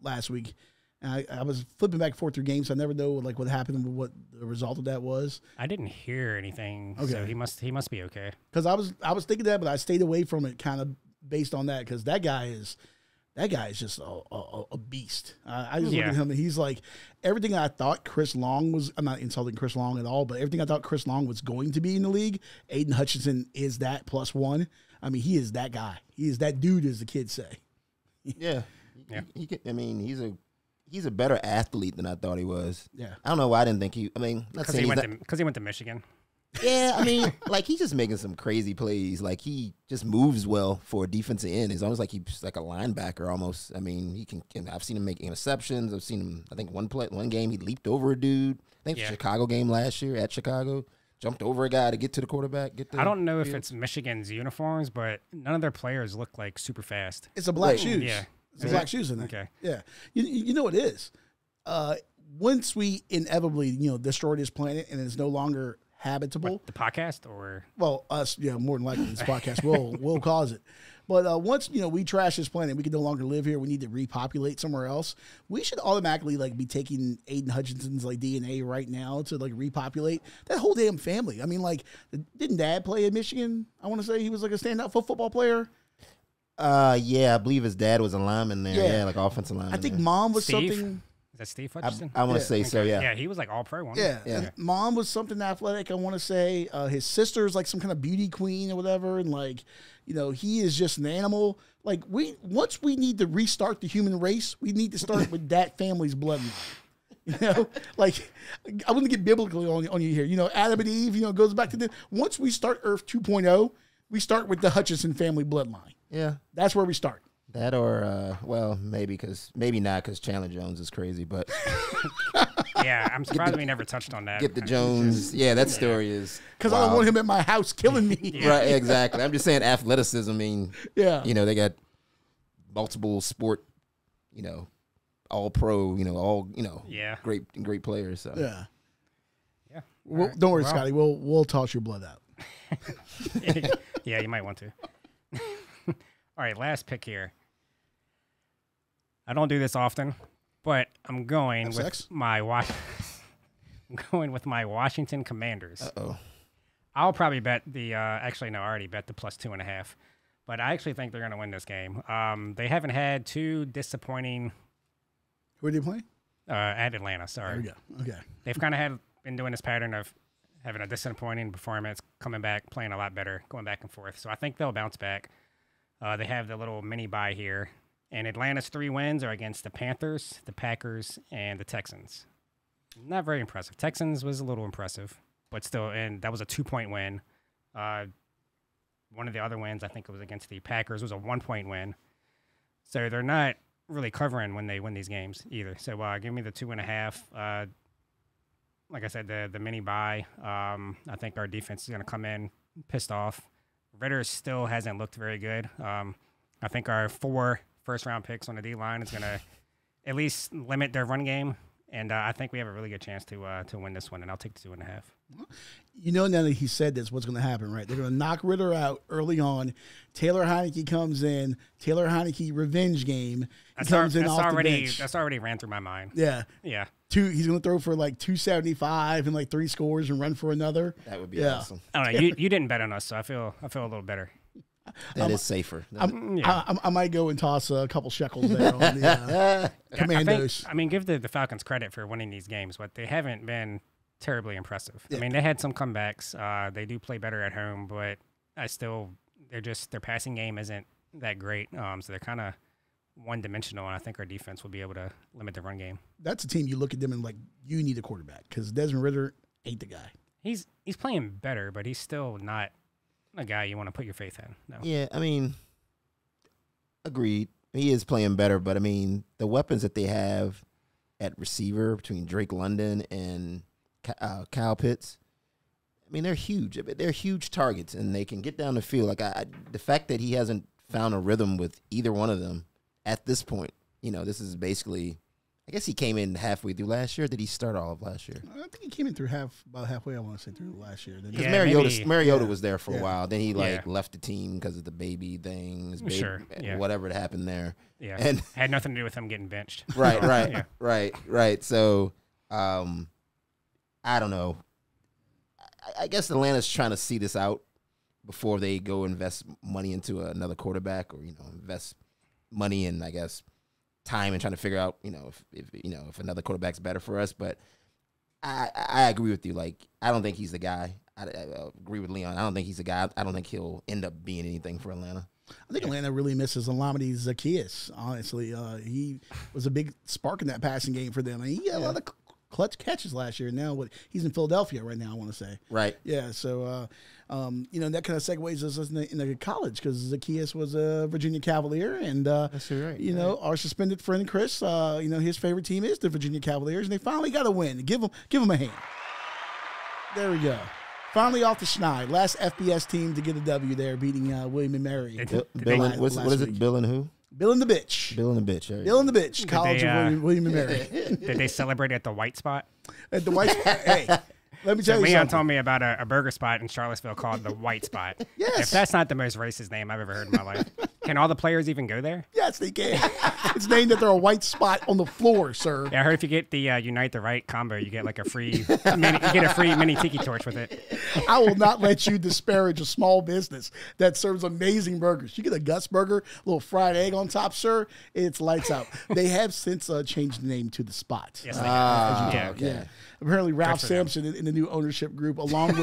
S1: last week. And I was flipping back and forth through games, so I never know like what happened, what the result of that was.
S3: I didn't hear anything, so he must be okay.
S1: Because I was thinking that, but I stayed away from it, kind of based on that, because that guy is just a beast. I just look at him, and he's like everything I thought Chris Long was. I'm not insulting Chris Long at all, but everything I thought Chris Long was going to be in the league, Aiden Hutchinson is that +1. I mean, he is that guy. He is that dude, as the kids say.
S2: Yeah. He's a better athlete than I thought he was.
S1: Yeah.
S2: I don't know why I didn't think he. I mean,
S3: because he went to Michigan.
S2: Yeah, I mean, like he's just making some crazy plays. Like he just moves well for a defensive end. It's almost like he's like a linebacker almost. I mean, he can. I've seen him make interceptions. I've seen him. I think one game he leaped over a dude. I think the Chicago game last year at Chicago. Jumped over a guy to get to the quarterback. I
S3: don't know if it's Michigan's uniforms, but none of their players look like super fast.
S1: It's a black shoes.
S3: Yeah.
S1: It's a black shoes in there.
S3: Okay.
S1: Yeah. You know what it is. Once we inevitably, destroy this planet and it's no longer habitable.
S3: What, the podcast or?
S1: Well, us, more than likely this podcast will cause it. But once, we trash this planet, we can no longer live here. We need to repopulate somewhere else. We should automatically be taking Aiden Hutchinson's DNA right now to repopulate that whole damn family. I mean, didn't Dad play in Michigan? I want to say he was a standout football player.
S2: Yeah, I believe his dad was a lineman there. Yeah, like offensive lineman.
S1: I think Mom was
S3: Steve?
S1: something.
S3: Is that Steve Hutchinson?
S2: I want to say so, yeah.
S3: Yeah, he was all pro one.
S1: Yeah. And Mom was something athletic, I want to say. His sister's some kind of beauty queen or whatever. And he is just an animal. Once we need to restart the human race, we need to start with that family's bloodline. I wouldn't get biblical on you here. Adam and Eve, goes back to once we start Earth 2.0, we start with the Hutchinson family bloodline.
S2: Yeah.
S1: That's where we start.
S2: That or, maybe not because Chandler Jones is crazy, but.
S3: Yeah, I'm surprised we never touched on that.
S2: Get the Jones. Yeah, that story is.
S1: Because I don't want him at my house killing me.
S2: Yeah. Right, exactly. I'm just saying athleticism. I mean, they got multiple sport, all pro, great players. So.
S1: Yeah.
S3: Yeah.
S1: Well, don't worry, Scotty. We'll toss your blood out.
S3: Yeah, you might want to. All right, last pick here. I don't do this often, but I'm going with my Washington Commanders.
S2: Uh-oh.
S3: I'll probably bet I already bet the +2.5. But I actually think they're going to win this game. They haven't had two disappointing.
S1: Who are they playing?
S3: At Atlanta, sorry.
S1: There we go. Okay.
S3: They've kind of been doing this pattern of having a disappointing performance, coming back, playing a lot better, going back and forth. So I think they'll bounce back. They have the little mini bye here. And Atlanta's 3 wins are against the Panthers, the Packers, and the Texans. Not very impressive. Texans was a little impressive, but still, and that was a 2-point win. One of the other wins, I think it was against the Packers, was a 1-point win. So they're not really covering when they win these games either. So give me the 2.5. Like I said, the mini bye. I think our defense is going to come in pissed off. Ritter still hasn't looked very good. I think our 4 first-round picks on the D-line is going to at least limit their run game, and I think we have a really good chance to win this one, and I'll take the 2.5.
S1: Now that he said this, what's going to happen, right? They're going to knock Ritter out early on. Taylor Heineke comes in. Taylor Heineke revenge game. That's
S3: already ran through my mind.
S1: Yeah.
S3: Yeah.
S1: He's going to throw for 275 and 3 scores and run for another.
S2: That would be awesome.
S3: I don't know. You didn't bet on us, so I feel a little better.
S2: That is safer.
S1: I might go and toss a couple shekels there on the Commandos.
S3: I mean, give the Falcons credit for winning these games, but they haven't been terribly impressive. Yeah. I mean, they had some comebacks. They do play better at home, but their passing game isn't that great. So they're kind of one-dimensional, and I think our defense will be able to limit the run game.
S1: That's a team you look at them and you need a quarterback because Desmond Ritter ain't the guy.
S3: He's playing better, but he's still not a guy you want to put your faith in. No.
S2: Yeah, I mean, agreed. He is playing better, but I mean, the weapons that they have at receiver between Drake London and Kyle Pitts, I mean, they're huge. They're huge targets, and they can get down the field. The fact that he hasn't found a rhythm with either one of them at this point, this is basically I guess he came in halfway through last year. Or did he start all of last year?
S1: I think he came in through about halfway. I want to say through last year.
S2: Because
S3: Yeah,
S2: Mariota was there for a while. Then he
S3: Yeah.
S2: left the team because of the baby thing. His baby,
S3: Sure, yeah.
S2: whatever had happened there.
S3: Yeah,
S2: And
S3: had nothing to do with him getting benched.
S2: right,
S3: Yeah.
S2: right. So, I don't know. I guess Atlanta's trying to see this out before they go invest money into another quarterback, or invest money in, I guess, time and trying to figure out if another quarterback's better for us. But I agree with you. Like, I don't think he's the guy. I agree with Leon. I don't think he's the guy. I don't think he'll end up being anything for Atlanta.
S1: I think Atlanta really misses Olamide Zaccheaus, honestly. He was a big spark in that passing game for them. And he had a lot of clutch catches last year. Now he's in Philadelphia right now, I want to say.
S2: Right.
S1: Yeah, so, that kind of segues us into college, because Zaccheaus was a Virginia Cavalier. And,
S2: That's right.
S1: Our suspended friend Chris, his favorite team is the Virginia Cavaliers, and they finally got a win. Give them a hand. There we go. Finally off the schneid. Last FBS team to get a W there, beating William and Mary.
S2: Bill and, what is it? Bill and who?
S1: Bill and the Bitch.
S2: Bill and the Bitch.
S1: Bill and the Bitch. College of William and Mary.
S3: Did they celebrate at the White Spot?
S1: At the White Spot. Hey, let me tell you
S3: Leon
S1: something.
S3: told me about a burger spot in Charlottesville called the White Spot.
S1: Yes.
S3: If that's not the most racist name I've ever heard in my life. Can all the players even go there?
S1: Yes, they can. It's named after a white spot on the floor, sir.
S3: Yeah, I heard if you get the Unite the Right combo, you get like a free mini tiki torch with it.
S1: I will not let you disparage a small business that serves amazing burgers. You get a Gus burger, a little fried egg on top, sir. It's lights out. They have since changed the name to the Spot.
S3: Yes, they have.
S1: Yeah.
S2: Okay.
S1: Apparently, Ralph
S3: for them.
S1: Sampson in the new ownership group, along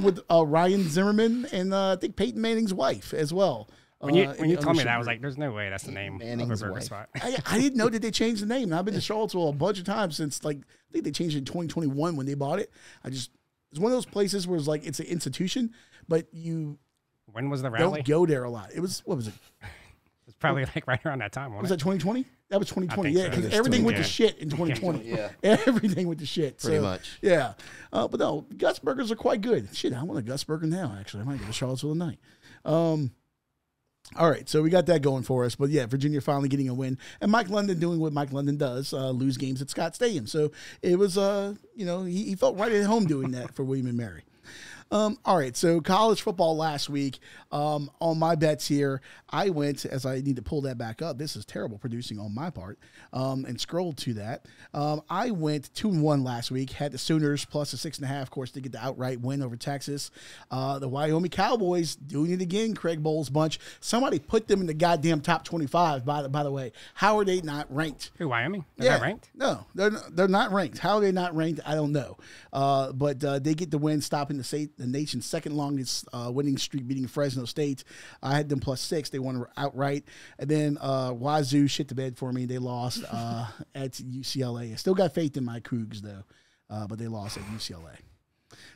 S1: with Ryan Zimmerman and I think Peyton Manning's wife as well.
S3: When you
S1: in the
S3: told me that, I
S1: ownership
S3: was like, "There's no way that's the name
S2: Manning's
S3: of a burger
S2: wife.
S3: spot."
S1: I didn't know that they changed the name. And I've been to Charlottesville a bunch of times since, I think they changed it in 2021 when they bought it. It's one of those places where it's like it's an institution, but you
S3: When was the rally?
S1: don't go there a lot. It was, what was it?
S3: It's probably like right around that time.
S1: Was
S3: Wasn't
S1: that 2020? That was 2020.
S3: think
S1: Yeah,
S3: so.
S1: because
S2: It's
S1: everything went to
S3: 2020.
S1: shit in 2020.
S2: Yeah.
S1: Everything went to shit.
S2: Pretty
S1: So,
S2: much.
S1: Yeah. But no, Gus burgers are quite good. Shit, I want a Gus burger now, actually. I might go to Charlottesville tonight. All right, so we got that going for us. But, yeah, Virginia finally getting a win. And Mike London doing what Mike London does, lose games at Scott Stadium. So it was, he felt right at home doing that for William and Mary. All right, so college football last week. On my bets here, I went, as I need to pull that back up. This is terrible producing on my part, and scroll to that. I went 2-1 last week. Had the Sooners plus a 6.5, of course, to get the outright win over Texas. The Wyoming Cowboys doing it again. Craig Bowles' bunch. Somebody put them in the goddamn top 25. By the way, how are they not ranked?
S3: Who, Wyoming? They're not ranked?
S1: No, they're not ranked. How are they not ranked? I don't know. But they get the win, stopping the nation's second longest winning streak, beating Fresno State. I had them plus 6. They won outright. And then Wazoo shit the bed for me. They lost at UCLA. I still got faith in my Cougs, though, but they lost at UCLA.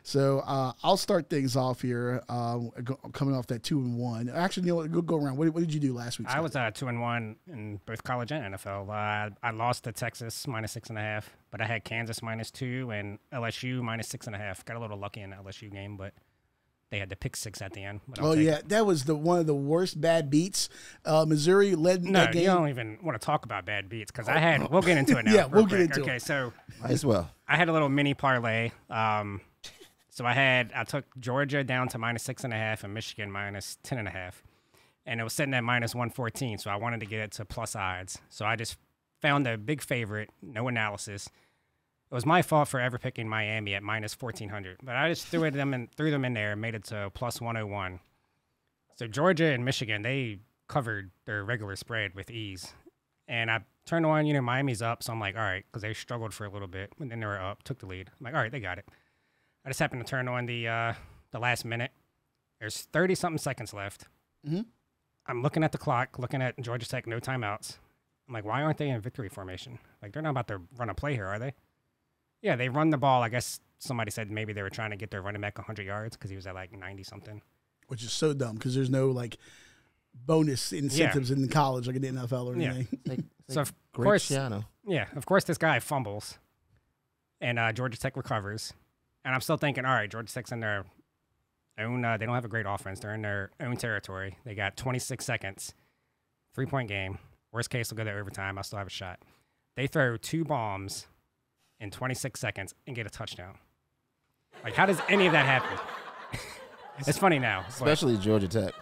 S1: So I'll start things off here, coming off that 2-1. Actually, you know what? Go around. What did you do last week, Scott?
S3: I was 2-1 in both college and NFL. I lost to Texas minus 6.5, but I had Kansas minus 2 and LSU minus 6.5. Got a little lucky in the LSU game, but they had to pick 6 at the end. But I'll take it.
S1: That was one of the worst bad beats. Missouri led
S3: No,
S1: that game.
S3: you don't even want to talk about bad beats because we'll get into it now.
S1: Yeah, we'll
S3: real
S1: get
S3: quick.
S1: into it.
S3: Okay, so
S2: Might as well.
S3: I had a little mini parlay. So I took Georgia down to minus 6.5 and Michigan minus 10.5, and it was sitting at minus 114. So I wanted to get it to plus odds. So I just found a big favorite, no analysis. It was my fault for ever picking Miami at minus 1,400, but I just threw them in there and made it to plus 101. So Georgia and Michigan, they covered their regular spread with ease, and I turned on, Miami's up, so I'm like, all right, because they struggled for a little bit, and then they were up, took the lead. I'm like, all right, they got it. I just happened to turn on the last minute. There's 30-something seconds left.
S1: Mm-hmm.
S3: I'm looking at the clock, looking at Georgia Tech, no timeouts. I'm like, why aren't they in victory formation? Like, they're not about to run a play here, are they? Yeah, they run the ball. I guess somebody said maybe they were trying to get their running back 100 yards because he was at like 90-something.
S1: Which is so dumb because there's no, bonus incentives in college like in the NFL or anything.
S3: So, of
S2: Great
S3: course,
S2: Shiano.
S3: of course, this guy fumbles, and Georgia Tech recovers. And I'm still thinking, all right, Georgia Tech's in their own, they don't have a great offense. They're in their own territory. They got 26 seconds, 3-point game. Worst case, will go to overtime. I'll still have a shot. they throw 2 bombs in 26 seconds and get a touchdown. Like, how does any of that happen? It's funny now.
S2: Especially Georgia Tech,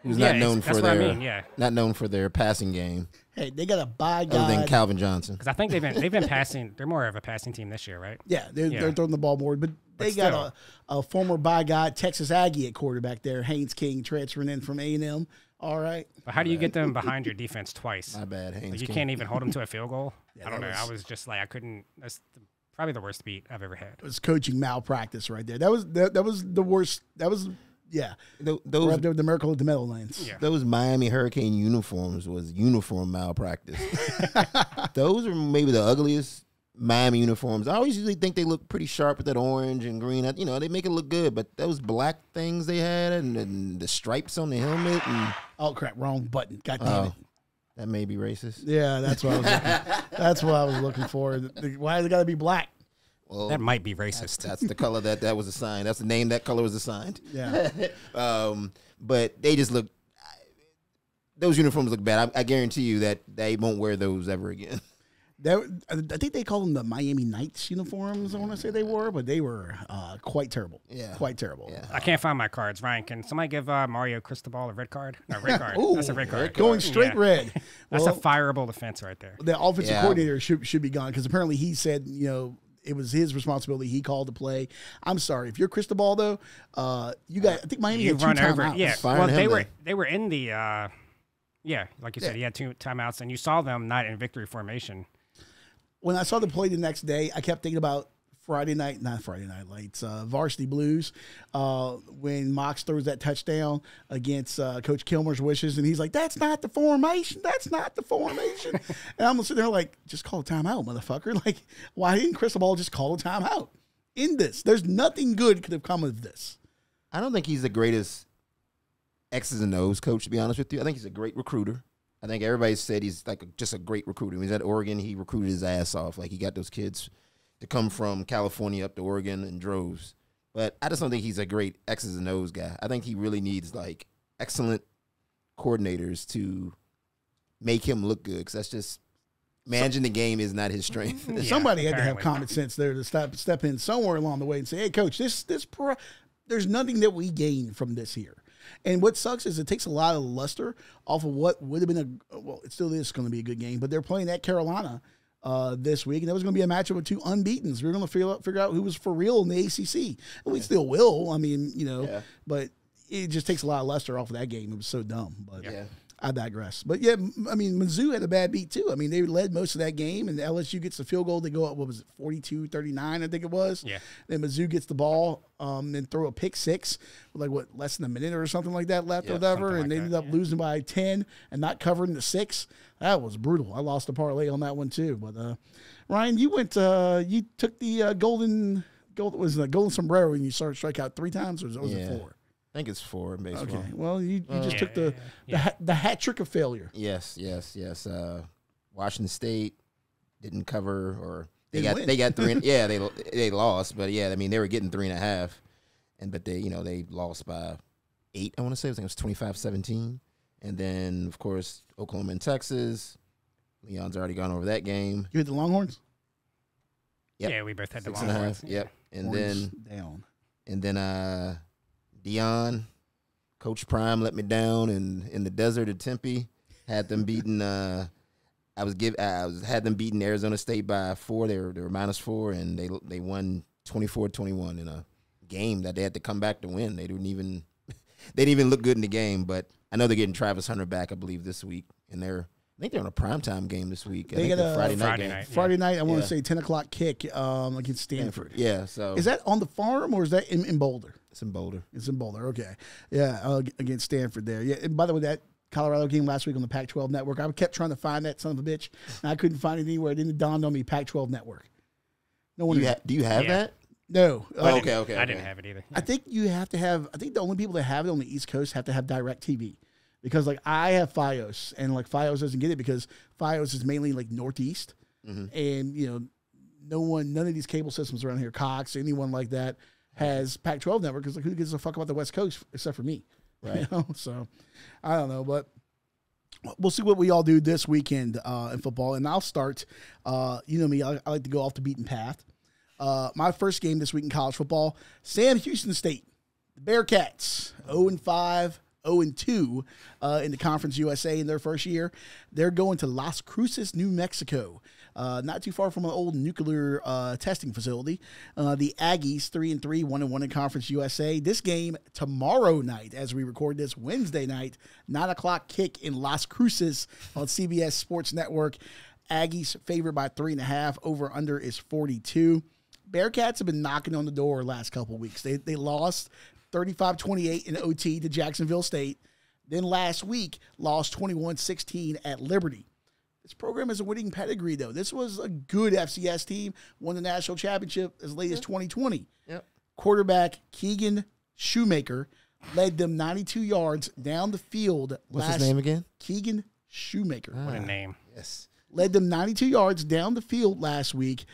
S2: who's
S3: Yeah,
S2: not known
S3: that's
S2: for
S3: what I
S2: their
S3: mean, yeah.
S2: not known for their passing game,
S1: Hey, they got a by
S2: other than
S1: God.
S2: Calvin Johnson.
S3: Because I think they've been passing. They're more of a passing team this year, right?
S1: Yeah, they're throwing the ball more, but they got a former by God Texas Aggie at quarterback there, Haynes King, transferring in from A&M. All right.
S3: But how do you get them behind your defense twice?
S2: My bad, Haynes.
S3: Like, you
S2: King.
S3: can't even hold them to a field goal.
S1: Yeah,
S3: I don't know.
S1: that
S3: I was just like, I couldn't. That's probably the worst beat I've ever had.
S1: It was coaching malpractice right there. That was the worst. That was
S2: Those
S1: We're up there with the Miracle at the Meadowlands.
S3: Yeah.
S2: Those Miami Hurricane uniforms was uniform malpractice. Those are maybe the ugliest Miami uniforms. I always usually think they look pretty sharp with that orange and green. You know, they make it look good, but those black things they had and the stripes on the helmet. And,
S1: Oh crap! Wrong button. God damn it.
S2: That may be racist.
S1: Yeah, that's what I was. That's what I was looking for. Why has it got to be black?
S2: Well,
S3: That might be racist.
S2: that's the color that was assigned. That's the name that color was assigned.
S1: Yeah.
S2: But they just look. Those uniforms look bad. I guarantee you that they won't wear those ever again.
S1: I think they call them the Miami Knights uniforms. I want to say they were, but they were quite terrible.
S2: Yeah.
S1: Quite terrible.
S2: Yeah.
S3: I can't find my cards. Ryan, can somebody give Mario Cristobal a red card? No, red card.
S1: Ooh,
S3: That's a red card.
S1: Going straight
S3: Yeah.
S1: red.
S3: That's
S1: Well,
S3: a fireable defense right there.
S1: the offensive
S2: Yeah.
S1: coordinator should be gone because apparently he said, it was his responsibility. He called the play. I'm sorry. If you're Cristobal, though, you got. I think Miami
S3: You
S1: had 2
S3: run
S1: timeouts.
S3: over. Yeah.
S2: Firing
S3: Well,
S2: him
S3: they were in the. Like you said, he had 2 timeouts, and you saw them not in victory formation.
S1: When I saw the play the next day, I kept thinking about not Friday Night Lights, Varsity Blues, when Mox throws that touchdown against Coach Kilmer's wishes, and he's like, "That's not the formation. That's not the formation." And I'm sitting there like, "Just call a timeout, motherfucker!" Like, why didn't Cristobal just call a timeout? In this, there's nothing good could have come of this.
S2: I don't think he's the greatest X's and O's coach, to be honest with you. I think he's a great recruiter. I think everybody said he's like just a great recruiter. When he was at Oregon, he recruited his ass off. Like, he got those kids to come from California up to Oregon in droves. But I just don't think he's a great X's and O's guy. I think he really needs, like, excellent coordinators to make him look good, because that's just managing the game is not his strength.
S3: Yeah,
S1: Somebody had to have
S3: apparently.
S1: common sense there to step in somewhere along the way and say, "Hey, coach, there's nothing that we gain from this here." And what sucks is it takes a lot of luster off of what would have been it still is going to be a good game, but they're playing at Carolina this week, and that was going to be a matchup with 2 unbeatens. We're going to figure out who was for real in the ACC, and we still will. I mean, but it just takes a lot of luster off of that game. It was so dumb, but
S2: Yeah.
S1: I digress. But yeah, I mean, Mizzou had a bad beat too. I mean, they led most of that game, and LSU gets the field goal. They go up, 42-39, I think it was.
S3: Yeah.
S1: Then Mizzou gets the ball, and throw a pick 6 with less than a minute or something like that left or whatever,
S3: something
S1: and
S3: like
S1: they
S3: that,
S1: ended up losing by 10 and not covering the 6. That was brutal. I lost a parlay on that one too. But Ryan, you you took the golden sombrero and you started strike out 3 times, or was it 4?
S2: I think it's 4 in baseball.
S1: Okay. Well, you just took the hat trick of failure.
S2: Yes. Washington State didn't cover, or they
S1: Didn't
S2: got
S1: win.
S2: 3. Yeah, they lost, but yeah, I mean, they were getting 3.5, but they lost by 8. I want to say, I think it was 25-17, and then of course Oklahoma and Texas. Leon's already gone over that game.
S1: You hit the Longhorns?
S2: Yep.
S3: Yeah, we both had the
S2: 6.5.
S3: Longhorns.
S2: Yep, and
S1: Horns
S2: then
S1: down.
S2: Dion, Coach Prime let me down in the desert of Tempe. Had them beaten. Had them beaten Arizona State by 4. They were -4, and they won 24-21 in a game that they had to come back to win. They didn't even look good in the game. But I know they're getting Travis Hunter back, I believe, this week, and I think they're on a primetime game this week.
S1: They get a
S2: Friday night
S3: Friday
S2: game.
S3: night.
S1: Friday night, I want
S2: Yeah.
S1: to say 10 o'clock kick against Stanford.
S2: Yeah, so
S1: Is that on the farm or is that in Boulder?
S2: it's in Boulder.
S1: It's in Boulder. Okay. Yeah, against Stanford there. Yeah. And by the way, that Colorado game last week on the Pac-12 network, I kept trying to find that son of a bitch, and I couldn't find it anywhere. It didn't dawn on me. Pac-12 network. No one.
S2: Do you have
S3: Yeah.
S2: that?
S1: No.
S2: Oh,
S3: I
S2: okay.
S3: didn't have it either.
S1: I think you have to have. I think the only people that have it on the East Coast have to have Direct TV, because like I have FiOS, and like FiOS doesn't get it because FiOS is mainly like Northeast, and none of these cable systems around here, Cox, anyone like that, has Pac-12 network, because like who gives a fuck about the West Coast except for me,
S2: Right.
S1: So I don't know, but we'll see what we all do this weekend in football. And I'll start. You know me, I like to go off the beaten path. My first game this week in college football, Sam Houston State, the Bearcats, 0-5, 0-2 in the Conference USA in their first year. They're going to Las Cruces, New Mexico, not too far from an old nuclear testing facility. The Aggies, 3-3, 1-1 in Conference USA. This game tomorrow night, as we record this, Wednesday night, 9 o'clock kick in Las Cruces on CBS Sports Network. Aggies favored by 3.5. Over under is 42. Bearcats have been knocking on the door last couple of weeks. They lost 35-28 in OT to Jacksonville State. Then last week, lost 21-16 at Liberty. This program has a winning pedigree, though. This was a good FCS team, won the national championship as late as 2020.
S2: Yep.
S1: Quarterback Keegan Shoemaker led them 92 yards down the field.
S2: What's his name again?
S1: Keegan Shoemaker.
S3: What a name.
S2: Yes.
S1: Led them 92 yards down the field last week.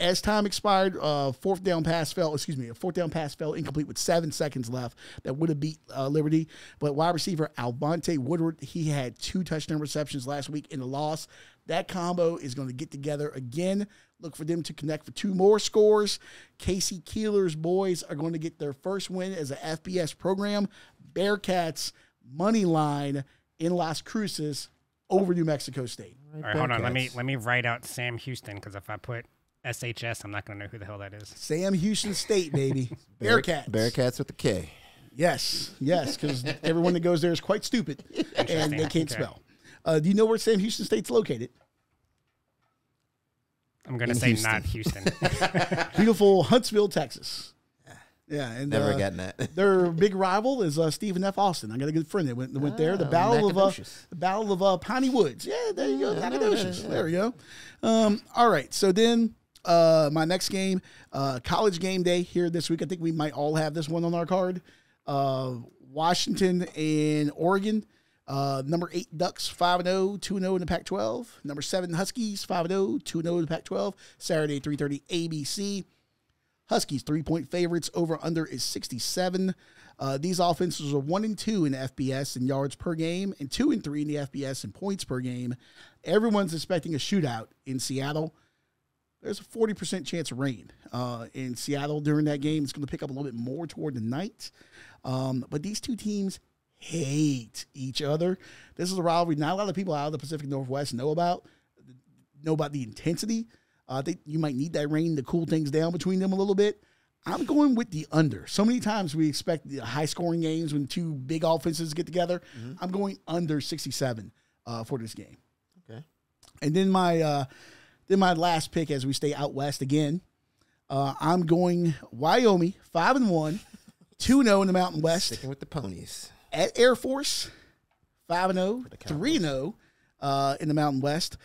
S1: As time expired, a fourth down pass fell incomplete with 7 seconds left. That would have beat Liberty. But wide receiver Alvante Woodward, he had 2 touchdown receptions last week in the loss. That combo is going to get together again. Look for them to connect for 2 more scores. Casey Keeler's boys are going to get their first win as an FBS program. Bearcats money line in Las Cruces over New Mexico State.
S3: All right, hold on. Let me write out Sam Houston, because if I put SHS, I'm not going to know who the hell that is.
S1: Sam Houston State, baby. Bearcats.
S2: Bearcats with the K.
S1: Yes, because everyone that goes there is quite stupid, and they can't spell. Do you know where Sam Houston State's located?
S3: I'm going to say Houston. Not Houston.
S1: Beautiful Huntsville, Texas. Yeah, and
S2: never gotten that.
S1: Their big rival is Stephen F. Austin. I got a good friend that went there. The Battle of Piney Woods. Yeah, there you go. Nacogdoches. There we go. All right, so then my next game, college game day here this week. I think we might all have this one on our card. Washington and Oregon. Number 8 Ducks, 5-0, 2-0 in the Pac-12. Number 7 Huskies, 5-0, 2-0 in the Pac-12. Saturday, 3:30 ABC. Huskies 3-point favorites. Over under is 67. These offenses are 1-2 in the FBS in yards per game and 2-3 in the FBS in points per game. Everyone's expecting a shootout in Seattle. There's a 40% chance of rain in Seattle during that game. It's going to pick up a little bit more toward the night. But these two teams hate each other. This is a rivalry not a lot of people out of the Pacific Northwest know about the intensity. I think you might need that rain to cool things down between them a little bit. I'm going with the under. So many times we expect the high-scoring games when 2 big offenses get together. Mm-hmm. I'm going under 67 for this game.
S2: Okay.
S1: And then my last pick, as we stay out west again, I'm going Wyoming, 5-1, 2-0 in the Mountain West.
S2: Sticking with the ponies.
S1: At Air Force, 5-0, 3-0. In the Mountain West.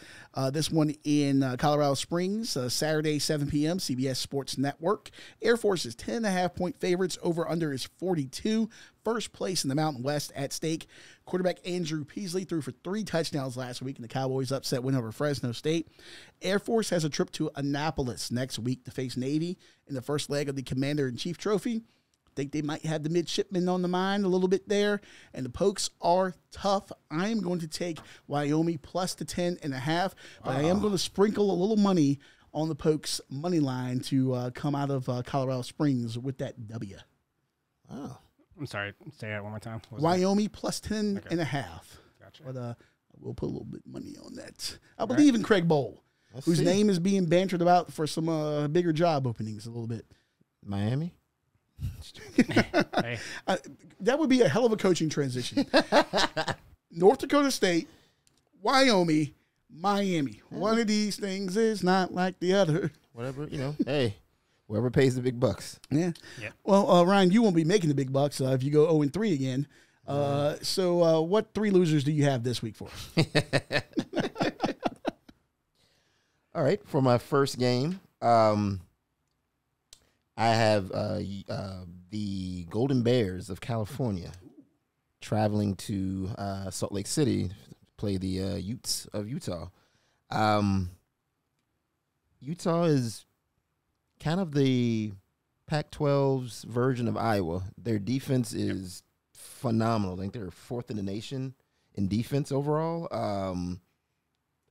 S1: This one in Colorado Springs, Saturday, 7 p.m., CBS Sports Network. Air Force is 10.5-point favorites. Over under is 42. First place in the Mountain West at stake. Quarterback Andrew Peasley threw for 3 touchdowns last week, and the Cowboys upset win over Fresno State. Air Force has a trip to Annapolis next week to face Navy in the first leg of the Commander-in-Chief Trophy. Think they might have the midshipmen on the mind a little bit there. And the Pokes are tough. I am going to take Wyoming plus the 10.5. But I am going to sprinkle a little money on the Pokes money line to come out of Colorado Springs with that W.
S2: Oh.
S3: I'm sorry. Say that one more time.
S1: Wyoming plus 10.5.
S3: Gotcha.
S1: But we'll put a little bit of money on that. I believe in Craig Bowl, whose name is being bantered about for some bigger job openings a little bit.
S2: Miami?
S3: Hey.
S1: That would be a hell of a coaching transition. North Dakota State, Wyoming, Miami. One of these things is not like the other.
S2: Whatever, hey, whoever pays the big bucks.
S1: Yeah. Well, Ryan, you won't be making the big bucks if you go 0-3 again. So what 3 losers do you have this week for us?
S2: All right, for my first game, I have the Golden Bears of California traveling to Salt Lake City to play the Utes of Utah. Utah is kind of the Pac-12's version of Iowa. Their defense is phenomenal. I think they're 4th in the nation in defense overall.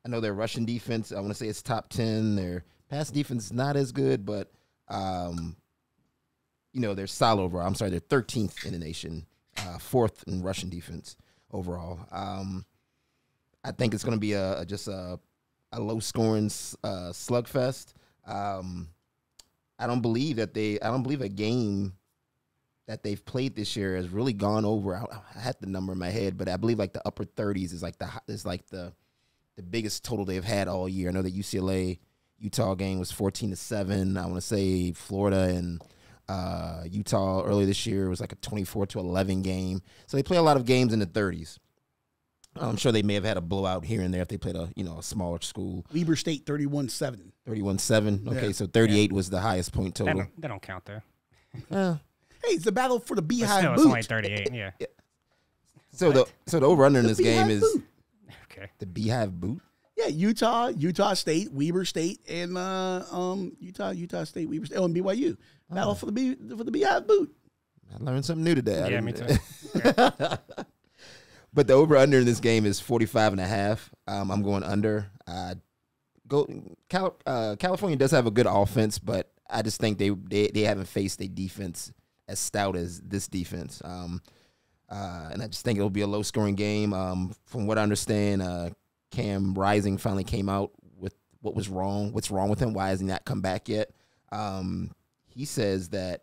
S2: I know their rushing defense, I want to say it's top 10. Their pass defense is not as good, but, they're solid overall. I'm sorry, they're 13th in the nation, 4th in rushing defense overall. I think it's going to be just a low-scoring slugfest. I don't believe a game that they've played this year has really gone over. I had the number in my head, but I believe like the upper 30s is like the biggest total they've had all year. I know the UCLA Utah game was 14-7. I want to say Florida and Utah earlier this year was like a 24-11 game. So they play a lot of games in the 30s. I'm sure they may have had a blowout here and there if they played a smaller school.
S1: Weber State 31-7.
S2: 31-7. Okay, so 38 was the highest point total.
S3: They don't count there.
S1: Hey, it's the battle for the Beehive
S3: still,
S1: boot.
S3: it's only 38. Yeah.
S2: So the over under in this game is
S3: Okay.
S2: the Beehive boot.
S1: Yeah, Utah State, Weber State, and Utah State, Weber State, and BYU. Battle for the Beehive boot.
S2: I learned something new today.
S3: Yeah, me too. Okay.
S2: But the over under in this game is 45.5. I'm going under. California does have a good offense, but I just think they haven't faced a defense as stout as this defense. And I just think it'll be a low scoring game. From what I understand, Cam Rising finally came out with what's wrong with him. Why has he not come back yet? He says that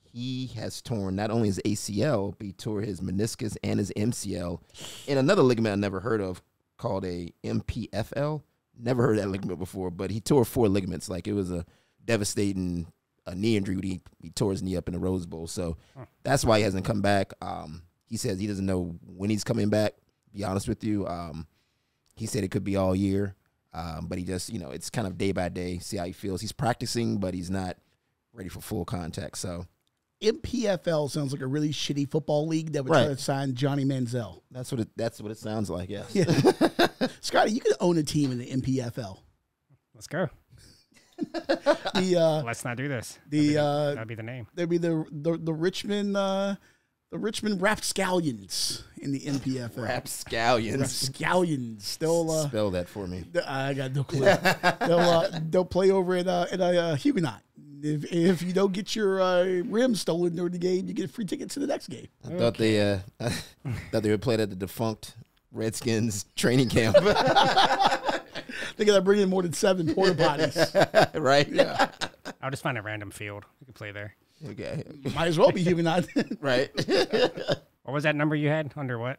S2: he has torn not only his ACL, but he tore his meniscus and his MCL and another ligament I never heard of called a MPFL. Never heard of that ligament before, but he tore 4 ligaments. Like it was a devastating knee injury. He tore his knee up in the Rose Bowl. So that's why he hasn't come back. He says he doesn't know when he's coming back, to be honest with you. He said it could be all year, but he just, it's kind of day by day, see how he feels. He's practicing, but he's not ready for full contact. So
S1: MPFL sounds like a really shitty football league that would try to sign Johnny Manziel.
S2: That's what it sounds like. Yes.
S1: Yeah. Scotty, you could own a team in the MPFL.
S3: Let's go. Let's not do this. That'd be the name.
S1: There'd be the Richmond Rapscallions in the MPFL.
S2: Rapscallions.
S1: Still
S2: spell that for me.
S1: I got no clue. They'll play over at a Huguenot. If you don't get your rim stolen during the game, you get a free ticket to the next game.
S2: I thought they would play at the defunct Redskins training camp.
S1: They got to bring in more than 7 porta potties.
S2: Right?
S1: Yeah.
S3: I'll just find a random field. You can play there.
S2: Okay.
S1: Might as well be Huguenot.
S2: Right.
S3: What was that number you had? Under what?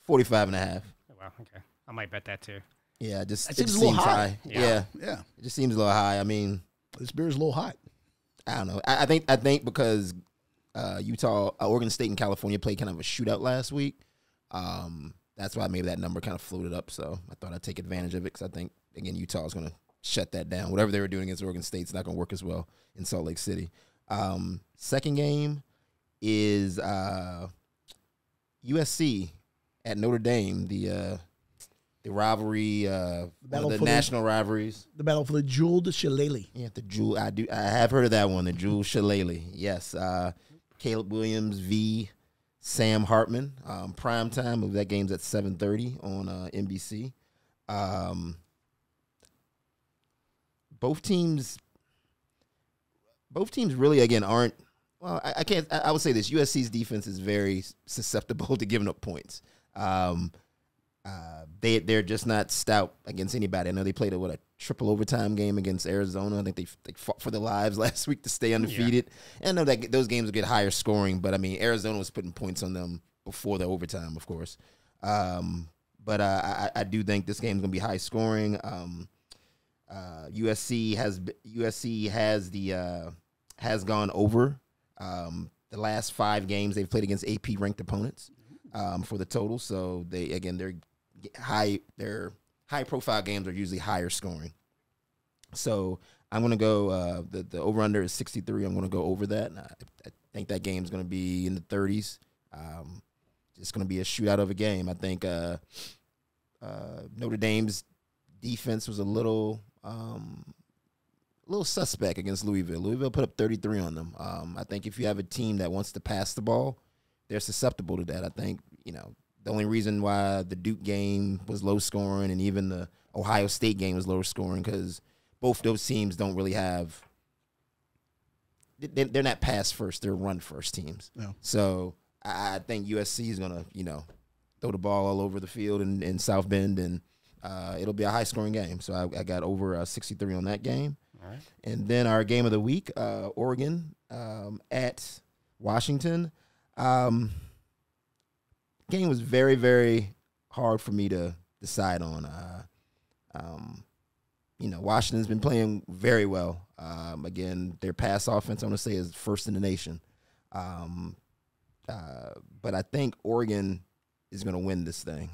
S2: 45.5.
S3: Oh, wow. Okay. I might bet that too.
S2: Yeah, it
S1: seems
S2: just
S1: a little
S2: seems high.
S1: Yeah.
S2: It just seems a little high. I mean,
S1: this beer's a little hot.
S2: I don't know. I think because Oregon State and California played kind of a shootout last week. That's why maybe that number kind of floated up. So I thought I'd take advantage of it because I think, again, Utah is going to shut that down. Whatever they were doing against Oregon State is not going to work as well in Salt Lake City. Second game is USC at Notre Dame, the rivalry, one of the national rivalries.
S1: The battle for the Jewel de Shillelagh.
S2: Yeah, the Jewel. I have heard of that one, the Jewel Shillelagh. Yes, Caleb Williams v. Sam Hartman. Prime time. That game's at 7:30 on NBC. Both teams really, again, aren't. Well, I can't. I would say this: USC's defense is very susceptible to giving up points. They're just not stout against anybody. I know they played a triple overtime game against Arizona. I think they fought for their lives last week to stay undefeated. Yeah. And I know that those games will get higher scoring, but I mean Arizona was putting points on them before the overtime, of course. But I do think this game's gonna be high scoring. USC has gone over the last 5 games they've played against AP ranked opponents for the total. So they're high profile games are usually higher scoring. So I'm gonna go the over under is 63. I'm gonna go over that. And I think that game's gonna be in the 30s. It's gonna be a shootout of a game. I think Notre Dame's defense was a little suspect against Louisville. Louisville put up 33 on them. I think if you have a team that wants to pass the ball, they're susceptible to that. I think, the only reason why the Duke game was low scoring and even the Ohio State game was lower scoring because both those teams don't really have. They're not pass first; they're run first teams.
S1: No.
S2: So I think USC is gonna, throw the ball all over the field in South Bend, and it'll be a high scoring game. So I got over 63 on that game.
S3: All right.
S2: And then our game of the week, Oregon at Washington. Game was very, very hard for me to decide on. Washington's been playing very well. Again, their pass offense, I want to say, is first in the nation. But I think Oregon is going to win this thing.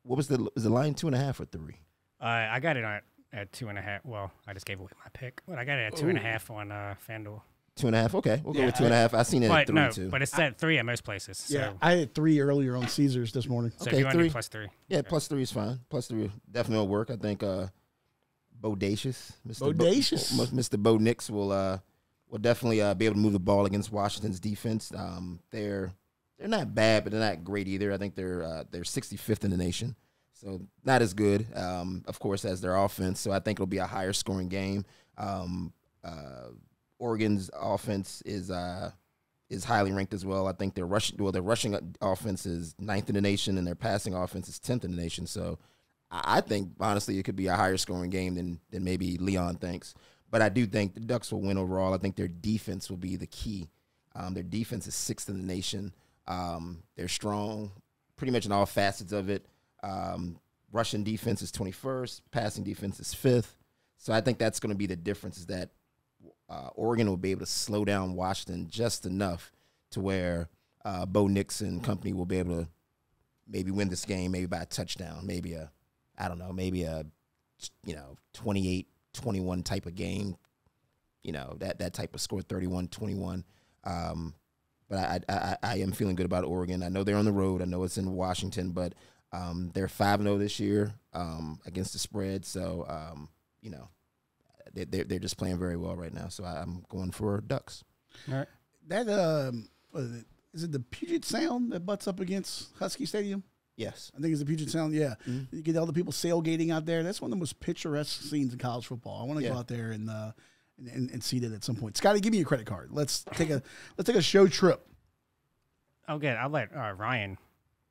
S2: What was the line, 2.5 or 3?
S3: I got it at 2.5. Well, I just gave away my pick, but I got it at 2.5 on FanDuel.
S2: 2.5. Okay, we'll go with 2.5. I seen it at 3 too.
S3: But it's at 3 at most places. So.
S1: Yeah, I had 3 earlier on Caesars this morning.
S3: So
S2: okay,
S3: if you want to
S2: 3.
S3: do plus 3.
S2: Yeah, plus 3 is fine. Plus 3 definitely will work. I think Bodacious, Mr. Bo Nix will definitely be able to move the ball against Washington's defense. They're not bad, but they're not great either. I think they're 65th in the nation, so not as good, of course, as their offense. So I think it'll be a higher scoring game. Oregon's offense is highly ranked as well. I think their rushing offense is 9th in the nation, and their passing offense is 10th in the nation. So I think, honestly, it could be a higher scoring game than maybe Leon thinks. But I do think the Ducks will win overall. I think their defense will be the key. Their defense is 6th in the nation. They're strong pretty much in all facets of it. Rushing defense is 21st. Passing defense is 5th. So I think that's going to be the difference, is that Oregon will be able to slow down Washington just enough to where Bo Nix and company will be able to maybe win this game, maybe by a touchdown, maybe a 28-21 type of game, that type of score, 31-21. But I am feeling good about Oregon. I know they're on the road. I know it's in Washington, but they're 5-0 this year against the spread. So, they're just playing very well right now. So I'm going for Ducks.
S3: All right.
S1: That is it the Puget Sound that butts up against Husky Stadium?
S2: Yes.
S1: I think it's the Puget Sound, yeah.
S2: Mm-hmm.
S1: You get all the people sailgating out there. That's one of the most picturesque scenes in college football. I want to go out there and see that at some point. Scotty, give me your credit card. Let's take a show trip.
S3: I'll let Ryan.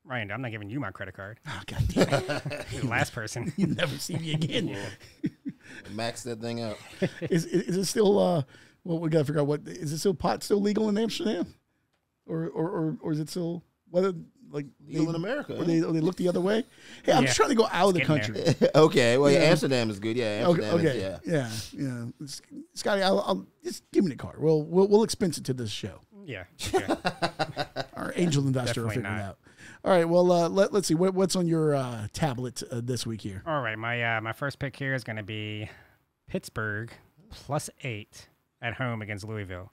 S3: Ryan, I'm not giving you my credit card.
S1: Oh, God damn it.
S3: You're the last person.
S1: You never see me again.
S2: Max that thing out.
S1: Is it still well, we gotta figure out what is it still pot still legal in Amsterdam? Or is it still whether like
S2: Legal in America.
S1: Or they look the other way? Hey, I'm just trying to go out of the country.
S2: Okay. Well, Amsterdam is good. Yeah. Amsterdam
S1: okay. Yeah. Scotty, I'll just give me the card. We'll expense it to this show.
S3: Yeah. Okay.
S1: Our angel investor will
S3: Definitely
S1: figure it
S3: not.
S1: out. All right. Well, let's see what's on your tablet this week here.
S3: All right. My first pick here is going to be Pittsburgh +8 at home against Louisville.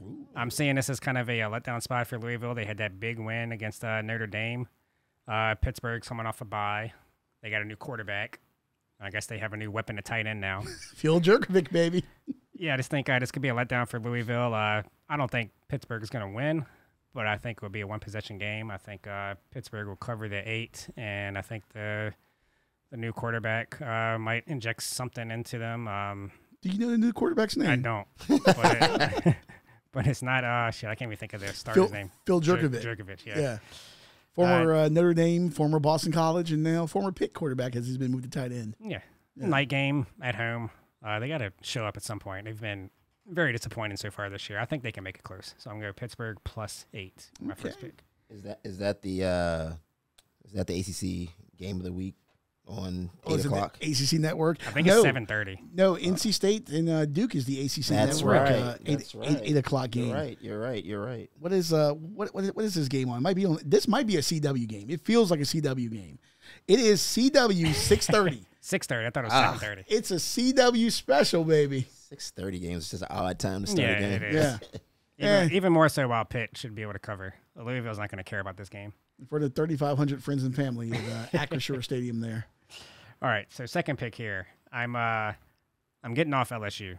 S3: Ooh. I'm seeing this as kind of a letdown spot for Louisville. They had that big win against Notre Dame. Pittsburgh's coming off a bye. They got a new quarterback. I guess they have a new weapon at tight end now.
S1: Phil Jerkovic, baby.
S3: Yeah, I just think this could be a letdown for Louisville. I don't think Pittsburgh is going to win, but I think it will be a one-possession game. I think Pittsburgh will cover the 8, and I think the new quarterback might inject something into them.
S1: Do you know the new quarterback's name?
S3: I don't. But it's not, I can't even think of their starter's name.
S1: Phil Jerkovic.
S3: Jerkovic, yeah.
S1: Yeah. Former Notre Dame, former Boston College, and now former Pitt quarterback as he's been moved to tight end.
S3: Yeah. Night game at home. They got to show up at some point. They've been very disappointing so far this year. I think they can make it close. So I'm going to go Pittsburgh +8, my first pick.
S2: Is that the ACC game of the week on 8 o'clock?
S1: ACC network.
S3: I think it's 7:30.
S1: No, NC State and Duke is the ACC
S2: That's
S1: network.
S2: Right.
S1: That's right. 8 o'clock game.
S2: You're right.
S1: What is this game on? It might be on. This might be a CW game. It feels like a CW game. It is CW 6:30.
S3: 6:30. I thought it was 7:30.
S1: It's a CW special, baby.
S2: 6:30 games is just an odd time to start a game.
S3: It is.
S1: Yeah.
S3: Even more so while Pitt should be able to cover. Louisville's not going to care about this game.
S1: For the 3,500 friends and family at Acrisure Stadium there.
S3: All right, so second pick here. I'm getting off LSU.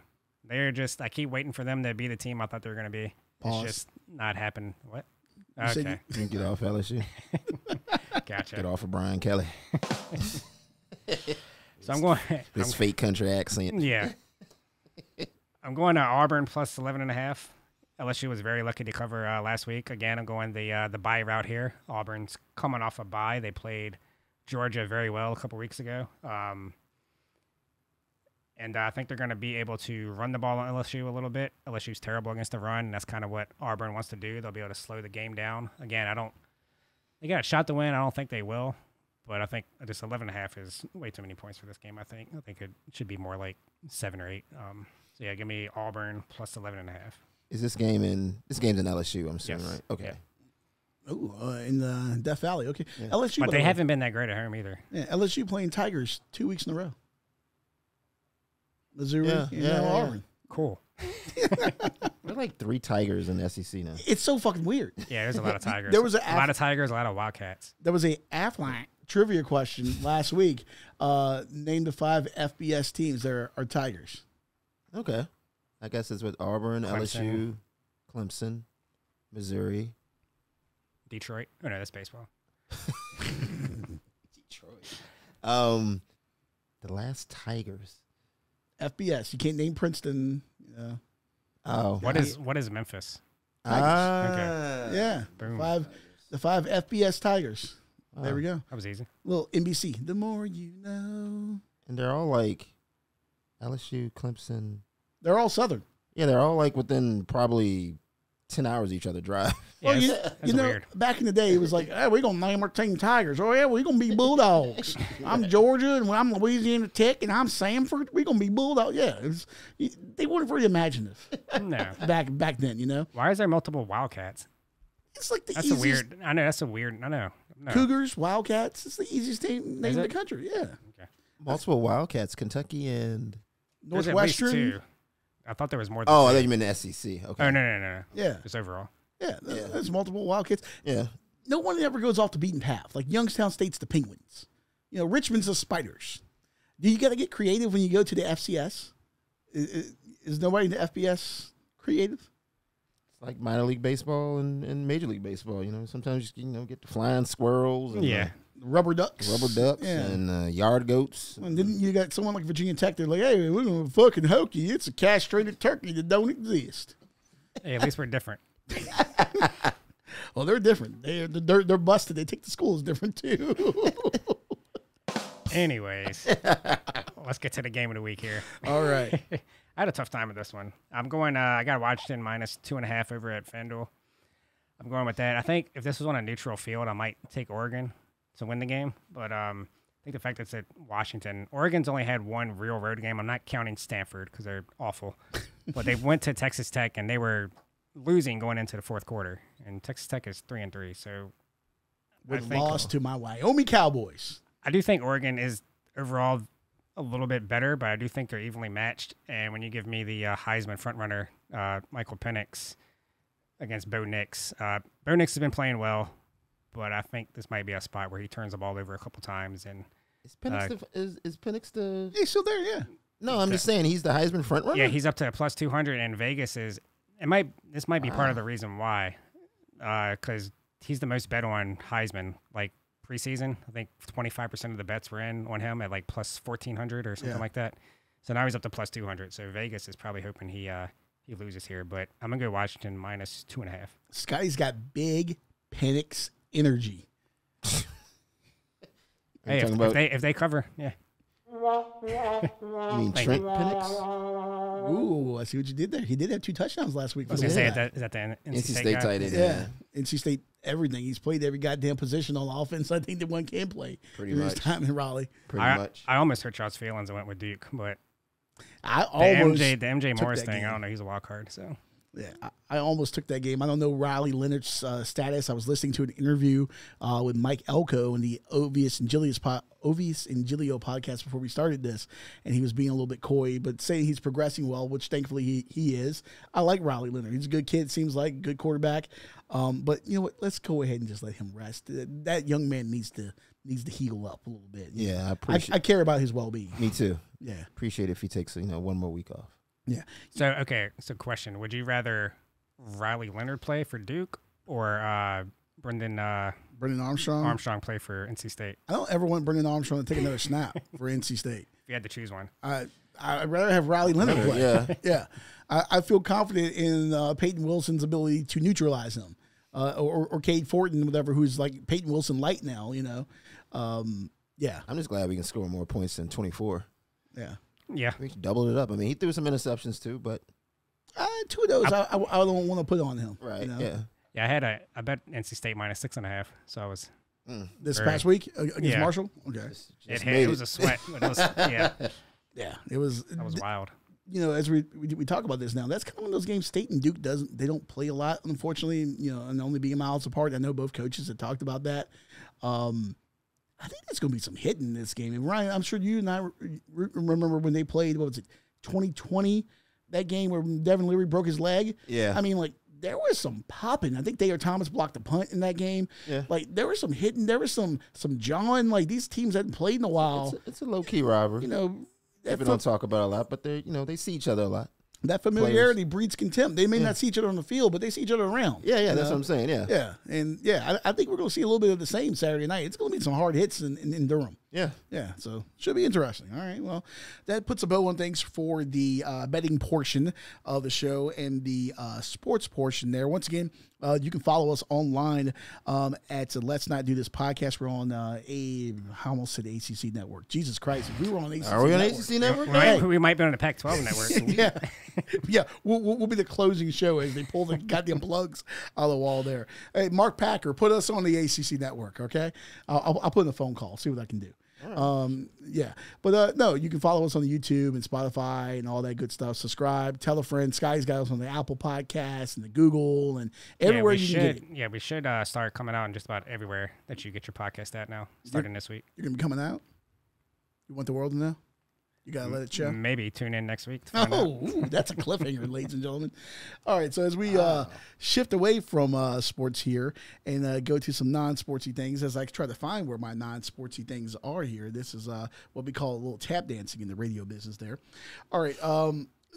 S3: I keep waiting for them to be the team I thought they were going to be.
S1: Pause.
S3: It's just not happening. What?
S1: said
S3: Okay,
S2: You get off LSU.
S3: gotcha.
S2: Get off of Brian Kelly.
S3: So I'm going.
S2: This fake country accent.
S3: Yeah. I'm going to Auburn plus 11.5. LSU was very lucky to cover last week. Again, I'm going the bye route here. Auburn's coming off a bye. They played Georgia very well a couple weeks ago. And I think they're going to be able to run the ball on LSU a little bit. LSU's terrible against the run, and that's kind of what Auburn wants to do. They'll be able to slow the game down. Again, they got a shot to win. I don't think they will. But I think just 11.5 is way too many points for this game, I think. I think it should be more like 7 or 8. So, yeah, give me Auburn plus 11.5.
S2: Is this game's in LSU, I'm assuming,
S3: Yes.
S2: right? Okay.
S3: Yeah.
S1: Oh, in the Death Valley. Okay.
S2: Yeah.
S1: LSU.
S3: But
S1: by
S3: they
S1: the way.
S3: haven't been that great at home either.
S1: Yeah, LSU playing Tigers 2 weeks in a row. Missouri
S2: Yeah,
S1: and Auburn.
S3: Cool.
S2: There are like 3 Tigers in the SEC now.
S1: It's so fucking weird.
S3: Yeah, there's a lot of Tigers.
S1: There was
S3: a lot of Tigers, a lot of Wildcats.
S1: There was a Aflac trivia question last week. Name the 5 FBS teams that are Tigers.
S2: Okay. I guess it's with Auburn, LSU, Clemson, Missouri.
S3: Detroit. Oh, no, that's baseball.
S2: Detroit. The last Tigers.
S1: FBS. You can't name Princeton.
S2: Oh.
S3: What is Memphis?
S1: Yeah.
S3: Boom.
S1: The 5 FBS Tigers. There we go.
S3: That was easy.
S1: Little NBC. The more you know.
S2: And they're all like LSU, Clemson.
S1: They're all Southern.
S2: Yeah, they're all like within probably 10 hours each other drive.
S3: Yeah,
S1: Well,
S3: that's weird.
S1: back in the day, it was like, hey, we're going to name our team Tigers. Oh, yeah, we're going to be Bulldogs. I'm Georgia, and I'm Louisiana Tech, and I'm Samford. We're going to be Bulldogs. Yeah, they weren't very imaginative
S3: No.
S1: back then, you know?
S3: Why is there multiple Wildcats?
S1: It's like the
S3: That's
S1: easiest.
S3: a weird. I know that's a weird. I know. No.
S1: Cougars, Wildcats. It's the easiest name in the
S3: it?
S1: country. Yeah.
S3: Okay.
S2: Multiple Wildcats, Kentucky and...
S3: There's at least
S1: Northwestern.
S3: 2. I thought there was more than
S2: Oh, I
S3: 2.
S2: thought you meant the SEC. Okay.
S3: Oh, no.
S1: Yeah.
S3: Just overall.
S1: Yeah. There's multiple Wildcats.
S2: Yeah.
S1: No one ever goes off the beaten path. Like Youngstown State's the Penguins. You know, Richmond's the Spiders. Do you got to get creative when you go to the FCS? Is nobody in the FBS creative?
S2: It's like minor league baseball and major league baseball. You know, sometimes you get the flying squirrels and
S3: Yeah.
S1: Rubber ducks.
S2: yeah. And yard goats.
S1: And then you got someone like Virginia Tech. They're like, hey, we're going to fucking hokey. It's a castrated turkey that don't exist.
S3: Hey, at least we're different.
S1: Well, they're different. They're busted. They take the schools different, too.
S3: Anyways, let's get to the game of the week here.
S1: All right.
S3: I had a tough time with this one. I'm going. I got Washington minus 2.5 over at FanDuel. I'm going with that. I think if this was on a neutral field, I might take Oregon to win the game. But I think the fact that it's at Washington, Oregon's only had one real road game. I'm not counting Stanford because they're awful. But they went to Texas Tech and they were losing going into the fourth quarter. And Texas Tech is 3-3. So
S1: With loss to my Wyoming Cowboys.
S3: I do think Oregon is overall a little bit better, but I do think they're evenly matched. And when you give me the Heisman frontrunner, Michael Penix, against Bo Nix, Bo Nix has been playing well, but I think this might be a spot where he turns the ball over a couple times. And
S2: Is Penix the?
S1: He's still there, yeah.
S2: No, I'm just saying he's the Heisman front runner.
S3: yeah, he's up to a plus 200, and Vegas is. This might be part of the reason why, because he's the most bet on Heisman like preseason. I think 25% of the bets were in on him at like plus 1,400 or something like that. So now he's up to plus 200. So Vegas is probably hoping he loses here, but I'm gonna go Washington minus 2.5.
S1: Scotty's got big Penix energy.
S3: Hey, if they cover, yeah.
S2: You mean Trent Penix?
S1: Ooh, I see what you did there. He did have 2 touchdowns last week.
S3: I was gonna say, is that the NC
S2: State
S3: guy?
S2: tight end.
S1: Yeah. NC State, everything. He's played every goddamn position on offense. I think that one can play.
S2: Pretty
S1: His
S2: much.
S1: time in Raleigh.
S2: Pretty much.
S3: I almost hurt Charles' feelings and went with Duke, but
S1: I
S3: the
S1: almost
S3: MJ
S1: took
S3: Morris
S1: that
S3: thing,
S1: game.
S3: I don't know. He's a wild card, so.
S1: Yeah, I almost took that game. I don't know Riley Leonard's status. I was listening to an interview with Mike Elko in the Ovius and Gilio podcast before we started this, and he was being a little bit coy, but saying he's progressing well, which thankfully he is. I like Riley Leonard. He's a good kid, seems like a good quarterback. But you know what? Let's go ahead and just let him rest. That young man needs to heal up a little bit.
S2: Yeah, I appreciate.
S1: I care about his well-being.
S2: Me too.
S1: Yeah,
S2: Appreciate if he takes one more week off.
S1: yeah.
S3: So, okay, so question. Would you rather Riley Leonard play for Duke or Brendan
S1: Armstrong.
S3: Armstrong play for NC State.
S1: I don't ever want Brendan Armstrong to take another snap for NC State.
S3: If you had to choose one.
S1: I'd rather have Riley Leonard play.
S2: Yeah.
S1: Yeah. I feel confident in Peyton Wilson's ability to neutralize him. Or Cade Fortin, whatever, who's like Peyton Wilson light now, you know. Yeah.
S2: I'm just glad we can score more points than 24.
S1: Yeah.
S3: Yeah.
S2: We doubled it up. I mean, he threw some interceptions too, but
S1: 2 of those I don't want to put on him.
S2: right,
S1: You know?
S2: yeah.
S3: Yeah, I bet NC State -6.5. So I was.
S1: This
S3: Very-
S1: past week against
S3: Yeah.
S1: Marshall? Okay.
S3: It was a sweat. It was, yeah,
S1: Yeah. It was.
S3: that was wild.
S1: You know, as we talk about this now, that's kind of one of those games State and Duke they don't play a lot, unfortunately, you know, and only being miles apart. I know both coaches have talked about that. I think there's going to be some hitting in this game. And Ryan, I'm sure you and I remember when they played, what was it, 2020, that game where Devin Leary broke his leg?
S2: Yeah.
S1: I mean, like, there was some popping. I think Thayer Thomas blocked a punt in that game.
S2: Yeah.
S1: Like, there was some hitting. There was some jawing. Like, these teams hadn't played in a while.
S2: It's a low-key rivalry.
S1: You know,
S2: People don't talk about it a lot, but they see each other a lot.
S1: that familiarity breeds contempt. They may not see each other on the field, but they see each other around.
S2: Yeah, that's what I'm saying, yeah.
S1: Yeah, and I think we're going to see a little bit of the same Saturday night. It's going to be some hard hits in Durham.
S2: Yeah.
S1: Yeah, so should be interesting. All right, well, that puts a bow on things for the betting portion of the show and the sports portion there. Once again, you can follow us online at Let's Not Do This Podcast. We're on I almost said ACC Network. Jesus Christ, if we were on ACC
S2: Are we on
S1: Network.
S2: ACC Network?
S3: We might be on the Pac-12 network.
S1: Yeah, yeah. We'll be the closing show as they pull the goddamn plugs out of the wall there. Hey, Mark Packer, put us on the ACC Network, okay? I'll put in a phone call, see what I can do. Yeah, but no, you can follow us on the YouTube and Spotify and all that good stuff. Subscribe, tell a friend. Sky's got us on the Apple Podcast and the Google and everywhere you can get it.
S3: Yeah, we should start coming out in just about everywhere that you get your podcast at now, starting this week.
S1: You're gonna be coming out. You want the world to know? You gotta let it show.
S3: Maybe tune in next week to find out.
S1: Oh, ooh, that's a cliffhanger, ladies and gentlemen. All right, so as we shift away from sports here and go to some non-sportsy things, as I try to find where my non-sportsy things are here, this is what we call a little tap dancing in the radio business there. All right,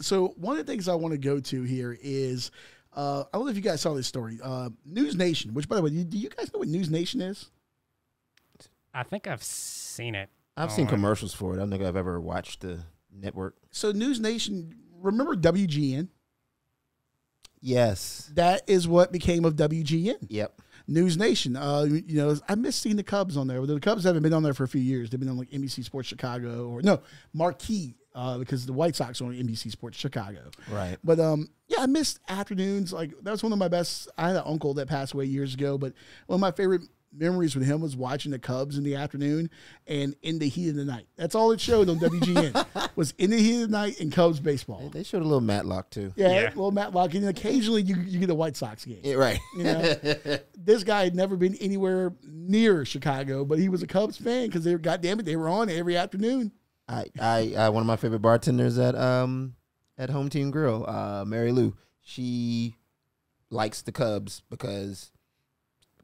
S1: so one of the things I want to go to here is, I don't know if you guys saw this story, News Nation, which, by the way, do you guys know what News Nation is?
S3: I think I've seen it.
S2: I've seen commercials for it. I don't think I've ever watched the network.
S1: So News Nation, remember WGN?
S2: Yes.
S1: That is what became of WGN.
S2: Yep.
S1: News Nation. You know, I miss seeing the Cubs on there. The Cubs haven't been on there for a few years. They've been on like NBC Sports Chicago Marquee, because the White Sox are on NBC Sports Chicago.
S2: Right.
S1: But yeah, I missed afternoons. Like that was one of my best. I had an uncle that passed away years ago, but one of my favorite memories with him was watching the Cubs in the afternoon and In the Heat of the Night. That's all it showed on WGN was In the Heat of the Night and Cubs baseball.
S2: They showed a little Matlock too.
S1: Yeah, a little Matlock, and occasionally you get a White Sox game.
S2: Yeah, right.
S1: You know, this guy had never been anywhere near Chicago, but he was a Cubs fan because they were on every afternoon.
S2: I one of my favorite bartenders at Home Team Grill, Mary Lou. She likes the Cubs because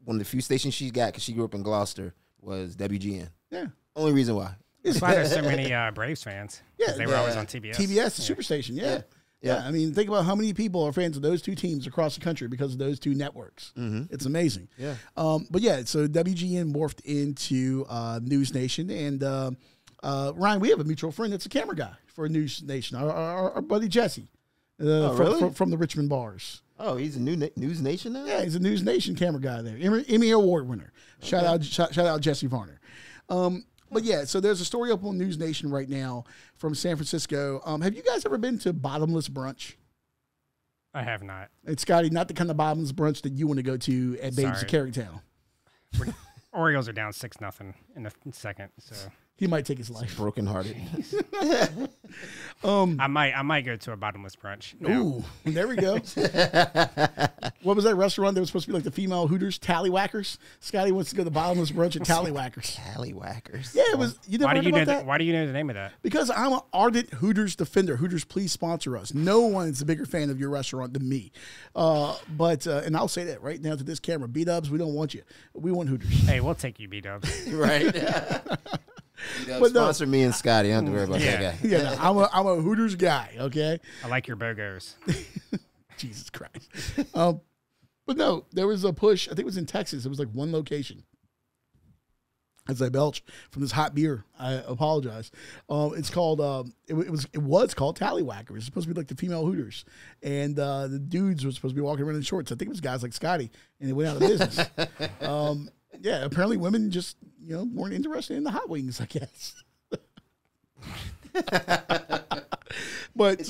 S2: one of the few stations she's got, because she grew up in Gloucester, was WGN.
S1: Yeah.
S2: Only reason why.
S3: That's why there's so many Braves fans.
S1: Yeah,
S3: They were always on TBS.
S1: TBS, the Superstation, yeah. I mean, think about how many people are fans of those two teams across the country because of those two networks. Mm-hmm. It's amazing.
S2: Yeah.
S1: But yeah, so WGN morphed into News Nation. And Ryan, we have a mutual friend that's a camera guy for News Nation, our buddy Jesse.
S2: Really?
S1: From the Richmond Bars.
S2: Oh, he's a News Nation now?
S1: Yeah, he's a News Nation camera guy there. Emmy Award winner. Shout out Jesse Varner. But yeah, so there's a story up on News Nation right now from San Francisco. Have you guys ever been to Bottomless Brunch?
S3: I have not.
S1: It's Scotty, not the kind of bottomless brunch that you want to go to at Babes of Carringtown.
S3: Orioles are down 6-0 in the second, so
S1: He might take his life.
S2: Brokenhearted.
S3: I might go to a bottomless brunch. No.
S1: Ooh, there we go. What was that restaurant that was supposed to be like the female Hooters? Tallywhackers? Scotty wants to go to bottomless brunch at Tallywhackers.
S2: Tallywhackers.
S1: Yeah, it was. You never heard about that?
S3: Why do you know the name of that?
S1: Because I'm an ardent Hooters defender. Hooters, please sponsor us. No one's a bigger fan of your restaurant than me. And I'll say that right now to this camera. B-dubs, we don't want you. We want Hooters.
S3: Hey, we'll take you, B-dubs.
S2: Right. Sponsor me and Scotty. I don't have to worry about that guy.
S1: Yeah, no, I'm a Hooters guy, okay?
S3: I like your BOGOs.
S1: Jesus Christ. But no, there was a push. I think it was in Texas. It was like one location. As I belch from this hot beer, I apologize. It's called it was called Tallywhacker. It's supposed to be like the female Hooters, and the dudes were supposed to be walking around in shorts. I think it was guys like Scotti, and they went out of business. Yeah, apparently women just weren't interested in the hot wings, I guess. But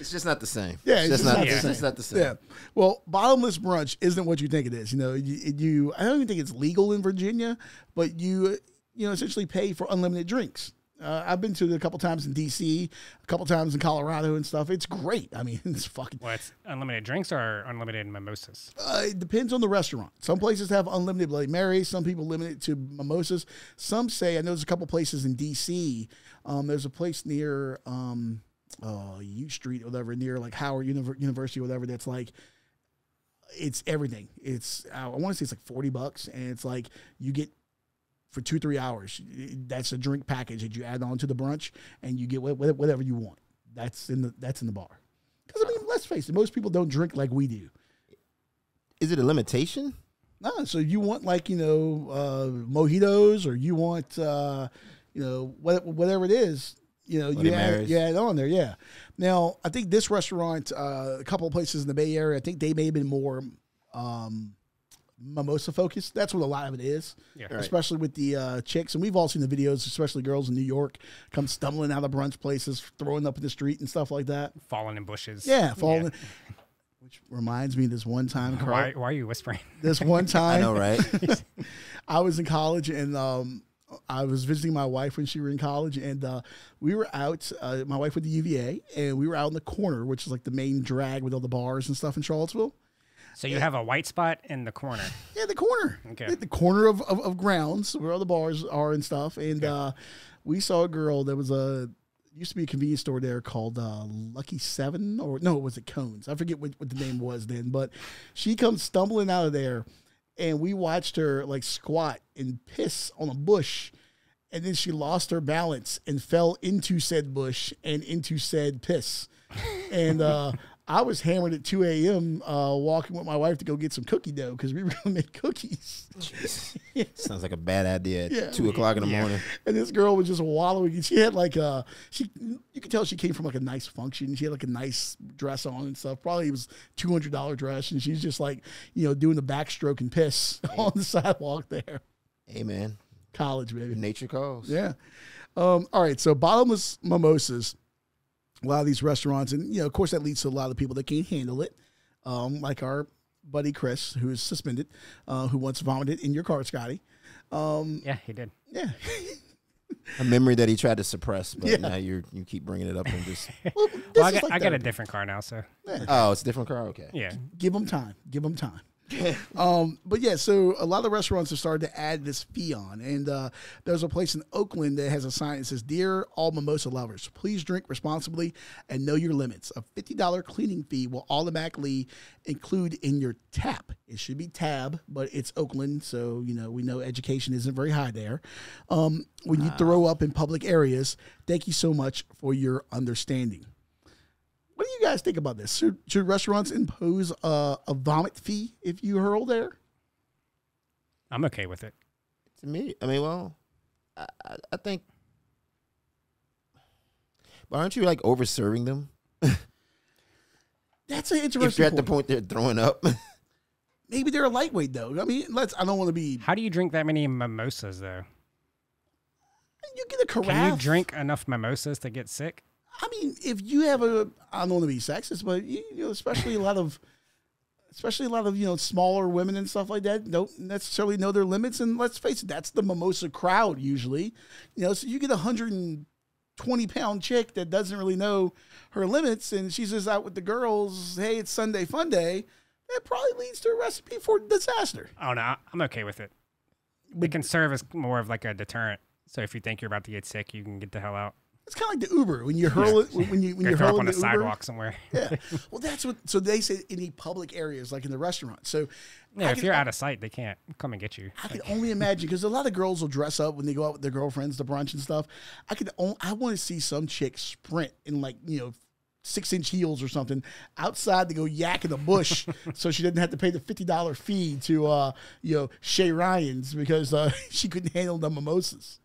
S2: it's just not the same.
S1: Yeah,
S2: it's just not the same.
S1: Yeah. Well, bottomless brunch isn't what you think it is. I don't even think it's legal in Virginia, but you essentially pay for unlimited drinks. I've been to it a couple times in D.C., a couple times in Colorado and stuff. It's great. I mean, it's fucking.
S3: What's unlimited drinks or unlimited mimosas?
S1: It depends on the restaurant. Some places have unlimited Bloody Mary. Some people limit it to mimosas. Some say, I know there's a couple places in D.C. There's a place near U Street or whatever, near like Howard University or whatever, that's like, it's everything. It's I want to say it's like $40, and it's like you get for 2-3 hours. That's a drink package that you add on to the brunch, and you get whatever you want. That's in the bar. Because I mean, let's face it, most people don't drink like we do.
S2: Is it a limitation?
S1: No, so you want like mojitos, or you want whatever it is. You add it on there, yeah. Now, I think this restaurant, a couple of places in the Bay Area, I think they may have been more mimosa focused. That's what a lot of it is, especially with the chicks. And we've all seen the videos, especially girls in New York, come stumbling out of brunch places, throwing up in the street and stuff like that.
S3: Falling in bushes.
S1: Yeah, falling. Yeah. Which reminds me, this one time.
S3: Why are you whispering?
S1: This one time.
S2: I know, right?
S1: I was in college, and I was visiting my wife when she were in college, and we were out. My wife went to UVA, and we were out in the corner, which is like the main drag with all the bars and stuff in Charlottesville.
S3: So you have a white spot in the corner.
S1: Yeah, the corner.
S3: Okay.
S1: The corner of grounds where all the bars are and stuff. And we saw a girl that used to be a convenience store there called Lucky 7, or no, was it Cones? I forget what the name was then, but she comes stumbling out of there, and we watched her like squat and piss on a bush, and then she lost her balance and fell into said bush and into said piss. And I was hammered at 2 a.m. Walking with my wife to go get some cookie dough because we were going to make cookies.
S2: Yeah. Sounds like a bad idea at 2 o'clock in the morning.
S1: And this girl was just wallowing. And she had like you could tell she came from like a nice function. She had like a nice dress on and stuff. Probably it was $200 dress. And she's just like, doing the backstroke and piss on the sidewalk there.
S2: Hey, man.
S1: College, baby.
S2: Nature calls.
S1: Yeah. All right. So bottomless mimosas. A lot of these restaurants, and of course, that leads to a lot of people that can't handle it, like our buddy Chris, who is suspended, who once vomited in your car, Scotty.
S3: Yeah, he did.
S1: Yeah,
S2: a memory that he tried to suppress, but now you keep bringing it up and just.
S3: Well, I got a different car now, so.
S1: Yeah.
S2: Oh, it's a different car. Okay.
S3: Yeah.
S1: Give them time. Give them time. But yeah, so a lot of restaurants have started to add this fee on, and there's a place in Oakland that has a sign that says, "Dear all mimosa lovers, please drink responsibly and know your limits. A $50 cleaning fee will automatically include in your tap." It should be tab, but it's Oakland, so we know education isn't very high there. When you throw up in public areas, thank you so much for your understanding. What do you guys think about this? Should restaurants impose a vomit fee if you hurl there?
S3: I'm okay with it.
S2: To me, I mean, well, I think. But aren't you like over serving them?
S1: That's an interesting.
S2: If you're at the point they're throwing up,
S1: maybe they're a lightweight though. I mean, I don't want to be.
S3: How do you drink that many mimosas though?
S1: You get a carafe.
S3: Can you drink enough mimosas to get sick?
S1: I mean, if you have I don't want to be sexist, but especially a lot of smaller women and stuff like that don't necessarily know their limits. And let's face it, that's the mimosa crowd usually. So you get 120-pound chick that doesn't really know her limits, and she's just out with the girls. Hey, it's Sunday fun day. That probably leads to a recipe for disaster.
S3: Oh no, I'm okay with it. It can serve as more of like a deterrent. So if you think you're about to get sick, you can get the hell out.
S1: It's kind of like the Uber when you hurl it when you
S3: throw
S1: hurl
S3: up on a
S1: Uber.
S3: sidewalk somewhere.
S1: Yeah, well, that's what. So they say any public areas like in the restaurant. So
S3: if you're out of sight, they can't come and get you.
S1: I can only imagine because a lot of girls will dress up when they go out with their girlfriends to brunch and stuff. I want to see some chick sprint in 6-inch heels or something outside to go yak in the bush so she didn't have to pay the $50 fee to Shay Ryan's because she couldn't handle the mimosas.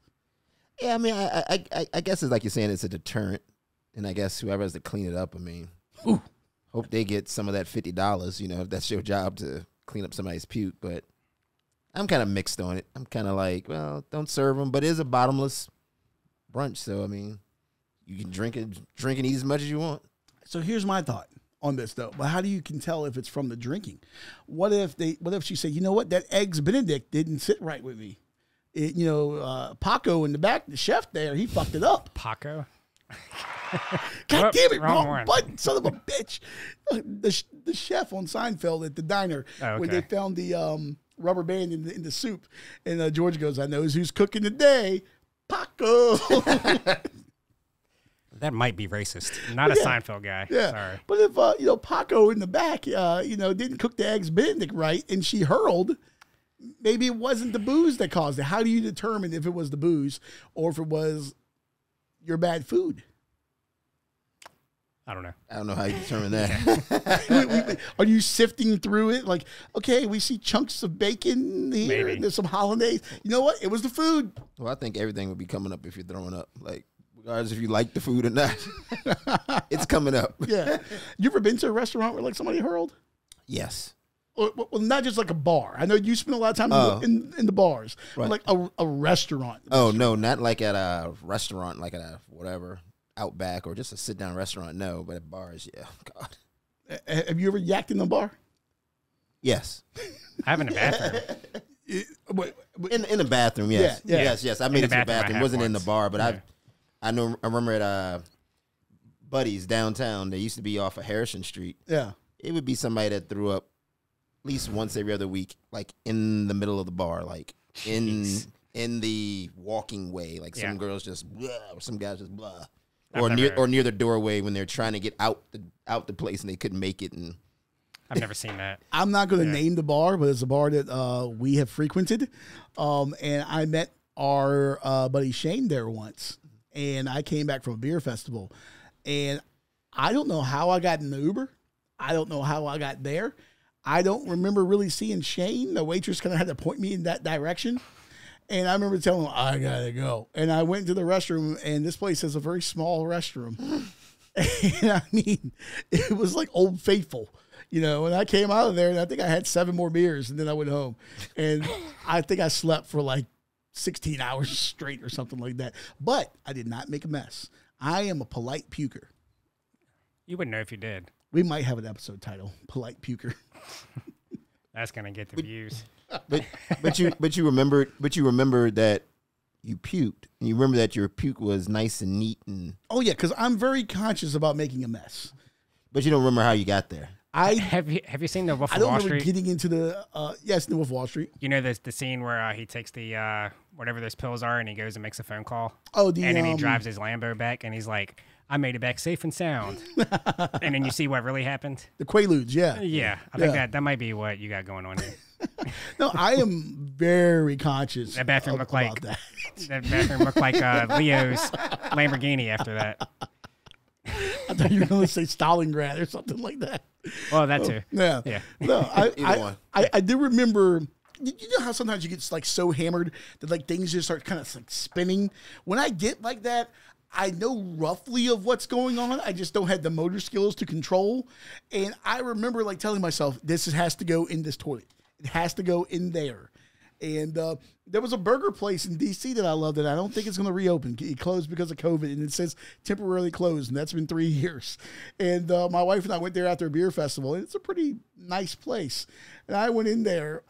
S2: Yeah, I mean, I guess it's like you're saying, it's a deterrent, and I guess whoever has to clean it up, I mean, hope they get some of that $50. If that's your job to clean up somebody's puke. But I'm kind of mixed on it. I'm kind of like, well, don't serve them, but it is a bottomless brunch, so I mean, you can drink and eat as much as you want.
S1: So here's my thought on this, though. But how do you can tell if it's from the drinking? What if she said, you know what, that eggs Benedict didn't sit right with me? Paco in the back, the chef there, he fucked it up.
S3: Paco?
S1: God damn it,
S3: wrong
S1: button, son of a bitch. The chef on Seinfeld at the diner where they found the rubber band in the soup. And George goes, I know who's cooking today. Paco.
S3: That might be racist. Not a Seinfeld guy.
S1: Yeah.
S3: Sorry.
S1: But if Paco in the back, didn't cook the eggs Benedict right, and she hurled, maybe it wasn't the booze that caused it. How do you determine if it was the booze or if it was your bad food?
S3: I don't know.
S2: I don't know how you determine that.
S1: Are you sifting through it? Like, okay, we see chunks of bacon here,
S3: Maybe.
S1: and there's some hollandaise. You know what? It was the food.
S2: Well, I think everything would be coming up if you're throwing up. Like, regardless if you like the food or not, it's coming up.
S1: Yeah. You ever been to a restaurant where like somebody hurled?
S2: Yes.
S1: Well, not just like a bar. I know you spend a lot of time in the bars.
S2: Right.
S1: But like a restaurant.
S2: Oh, no, not like at a restaurant, like at a whatever, Outback or just a sit-down restaurant. No, but at bars, yeah. God.
S1: Have you ever yacked in a bar?
S2: Yes.
S3: I have in a bathroom.
S2: In the bathroom, yes.
S1: Yeah.
S2: Yes. I made it to the bathroom.
S3: I
S2: It wasn't in the
S3: once.
S2: bar, but
S3: Yeah.
S2: I remember at Buddy's downtown, they used to be off of Harrison Street.
S1: Yeah.
S2: It would be somebody that threw up at least once every other week, like in the middle of the bar, like in the walking way. Like some girls just blah, or some guys just blah. Or near the doorway when they're trying to get out the place and they couldn't make it. And
S3: I've never seen that.
S1: I'm not going to name the bar, but it's a bar that we have frequented. And I met our buddy Shane there once. And I came back from a beer festival. And I don't know how I got in the Uber. I don't know how I got there. I don't remember really seeing Shane. The waitress kind of had to point me in that direction. And I remember telling him, I got to go. And I went to the restroom, and this place has a very small restroom. And I mean, it was like Old Faithful, and I came out of there, and I think I had 7 more beers, and then I went home. And I think I slept for like 16 hours straight or something like that. But I did not make a mess. I am a polite puker.
S3: You wouldn't know if you did.
S1: We might have an episode title, Polite Puker.
S3: That's gonna get the views.
S2: But you remembered that you puked, and you remember that your puke was nice and neat, and
S1: Oh, yeah, because I'm very conscious about making a mess.
S2: but you don't remember how you got there.
S3: Have you seen the Wolf
S1: I
S3: of
S1: don't
S3: Wall
S1: remember
S3: Street?
S1: getting into the, the Wolf of Wall Street.
S3: You know the scene where he takes the whatever those pills are and he goes and makes a phone call.
S1: Oh,
S3: and then he drives his Lambo back and he's like, "I made it back safe and sound." And then you see what really happened.
S1: the Quaaludes, yeah.
S3: Yeah, I think that might be what you got going on here.
S1: No, I am very conscious.
S3: That bathroom looked
S1: about
S3: like
S1: that.
S3: that bathroom looked like Leo's Lamborghini after that.
S1: I thought you were going to say Stalingrad or something like that.
S3: Well, that too.
S1: Yeah.
S3: Yeah.
S1: No,
S2: Either one.
S1: I do remember. You know how sometimes you get like so hammered that like things just start kind of like spinning. When I get like that, I know roughly of what's going on. I just don't have the motor skills to control. And I remember like telling myself, this has to go in this toilet. It has to go in there. And there was a burger place in D.C. that I loved, and I don't think it's going to reopen. It closed because of COVID, and it says temporarily closed, and that's been 3 years. And my wife and I went there after a beer festival, and it's a pretty nice place. And I went in there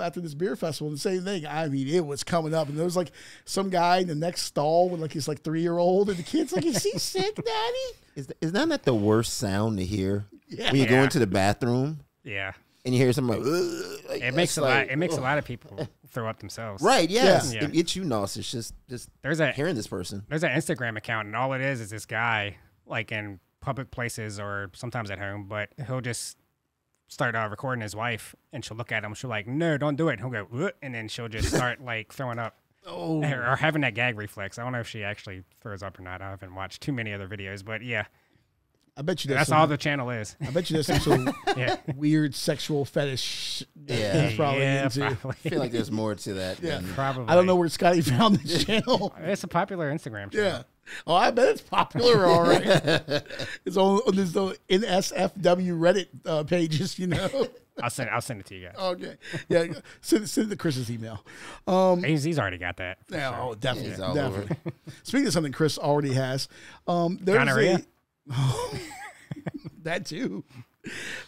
S1: after this beer festival, and the same thing. I mean, it was coming up, and there was like some guy in the next stall with like his like 3-year-old, and the kid's like, "Is he sick, Daddy?"
S2: Is that the worst sound to hear
S1: Yeah.
S2: when you go into the bathroom
S3: Yeah.
S2: and you hear somebody? Like,
S3: It makes
S2: it's
S3: a
S2: like,
S3: lot. It makes a lot of people throw up themselves.
S2: Right? Yes.
S3: Yeah.
S2: It gets you nauseous just
S3: There's a
S2: hearing this person.
S3: There's an Instagram account, and all it is this guy, like in public places or sometimes at home, but he'll just start recording his wife, and she'll look at him. She'll like, "No, don't do it." And he'll go, "What?" And then she'll just start like throwing up,
S1: Oh,
S3: or having that gag reflex. I don't know if she actually throws up or not. I haven't watched too many other videos, but yeah,
S1: I bet you
S3: That's all the channel is.
S1: I bet you there's some sort of
S3: Yeah.
S1: weird sexual fetish.
S2: Yeah.
S1: he's probably into.
S3: probably.
S2: I feel like there's more to that.
S1: Yeah.
S2: than-
S3: Probably.
S1: I don't know where Scotty found this channel.
S3: It's a popular Instagram channel.
S1: Yeah. Oh, I bet it's popular, all right. It's on this NSFW Reddit pages, you know.
S3: I'll send it to you guys.
S1: Okay. Yeah. Send it to Chris's email.
S3: He's already got that. for
S1: Yeah,
S3: sure.
S1: oh, definitely.
S2: He's all
S1: Definitely. Speaking of something Chris already has, there's
S3: Gonorrhea?
S1: that too.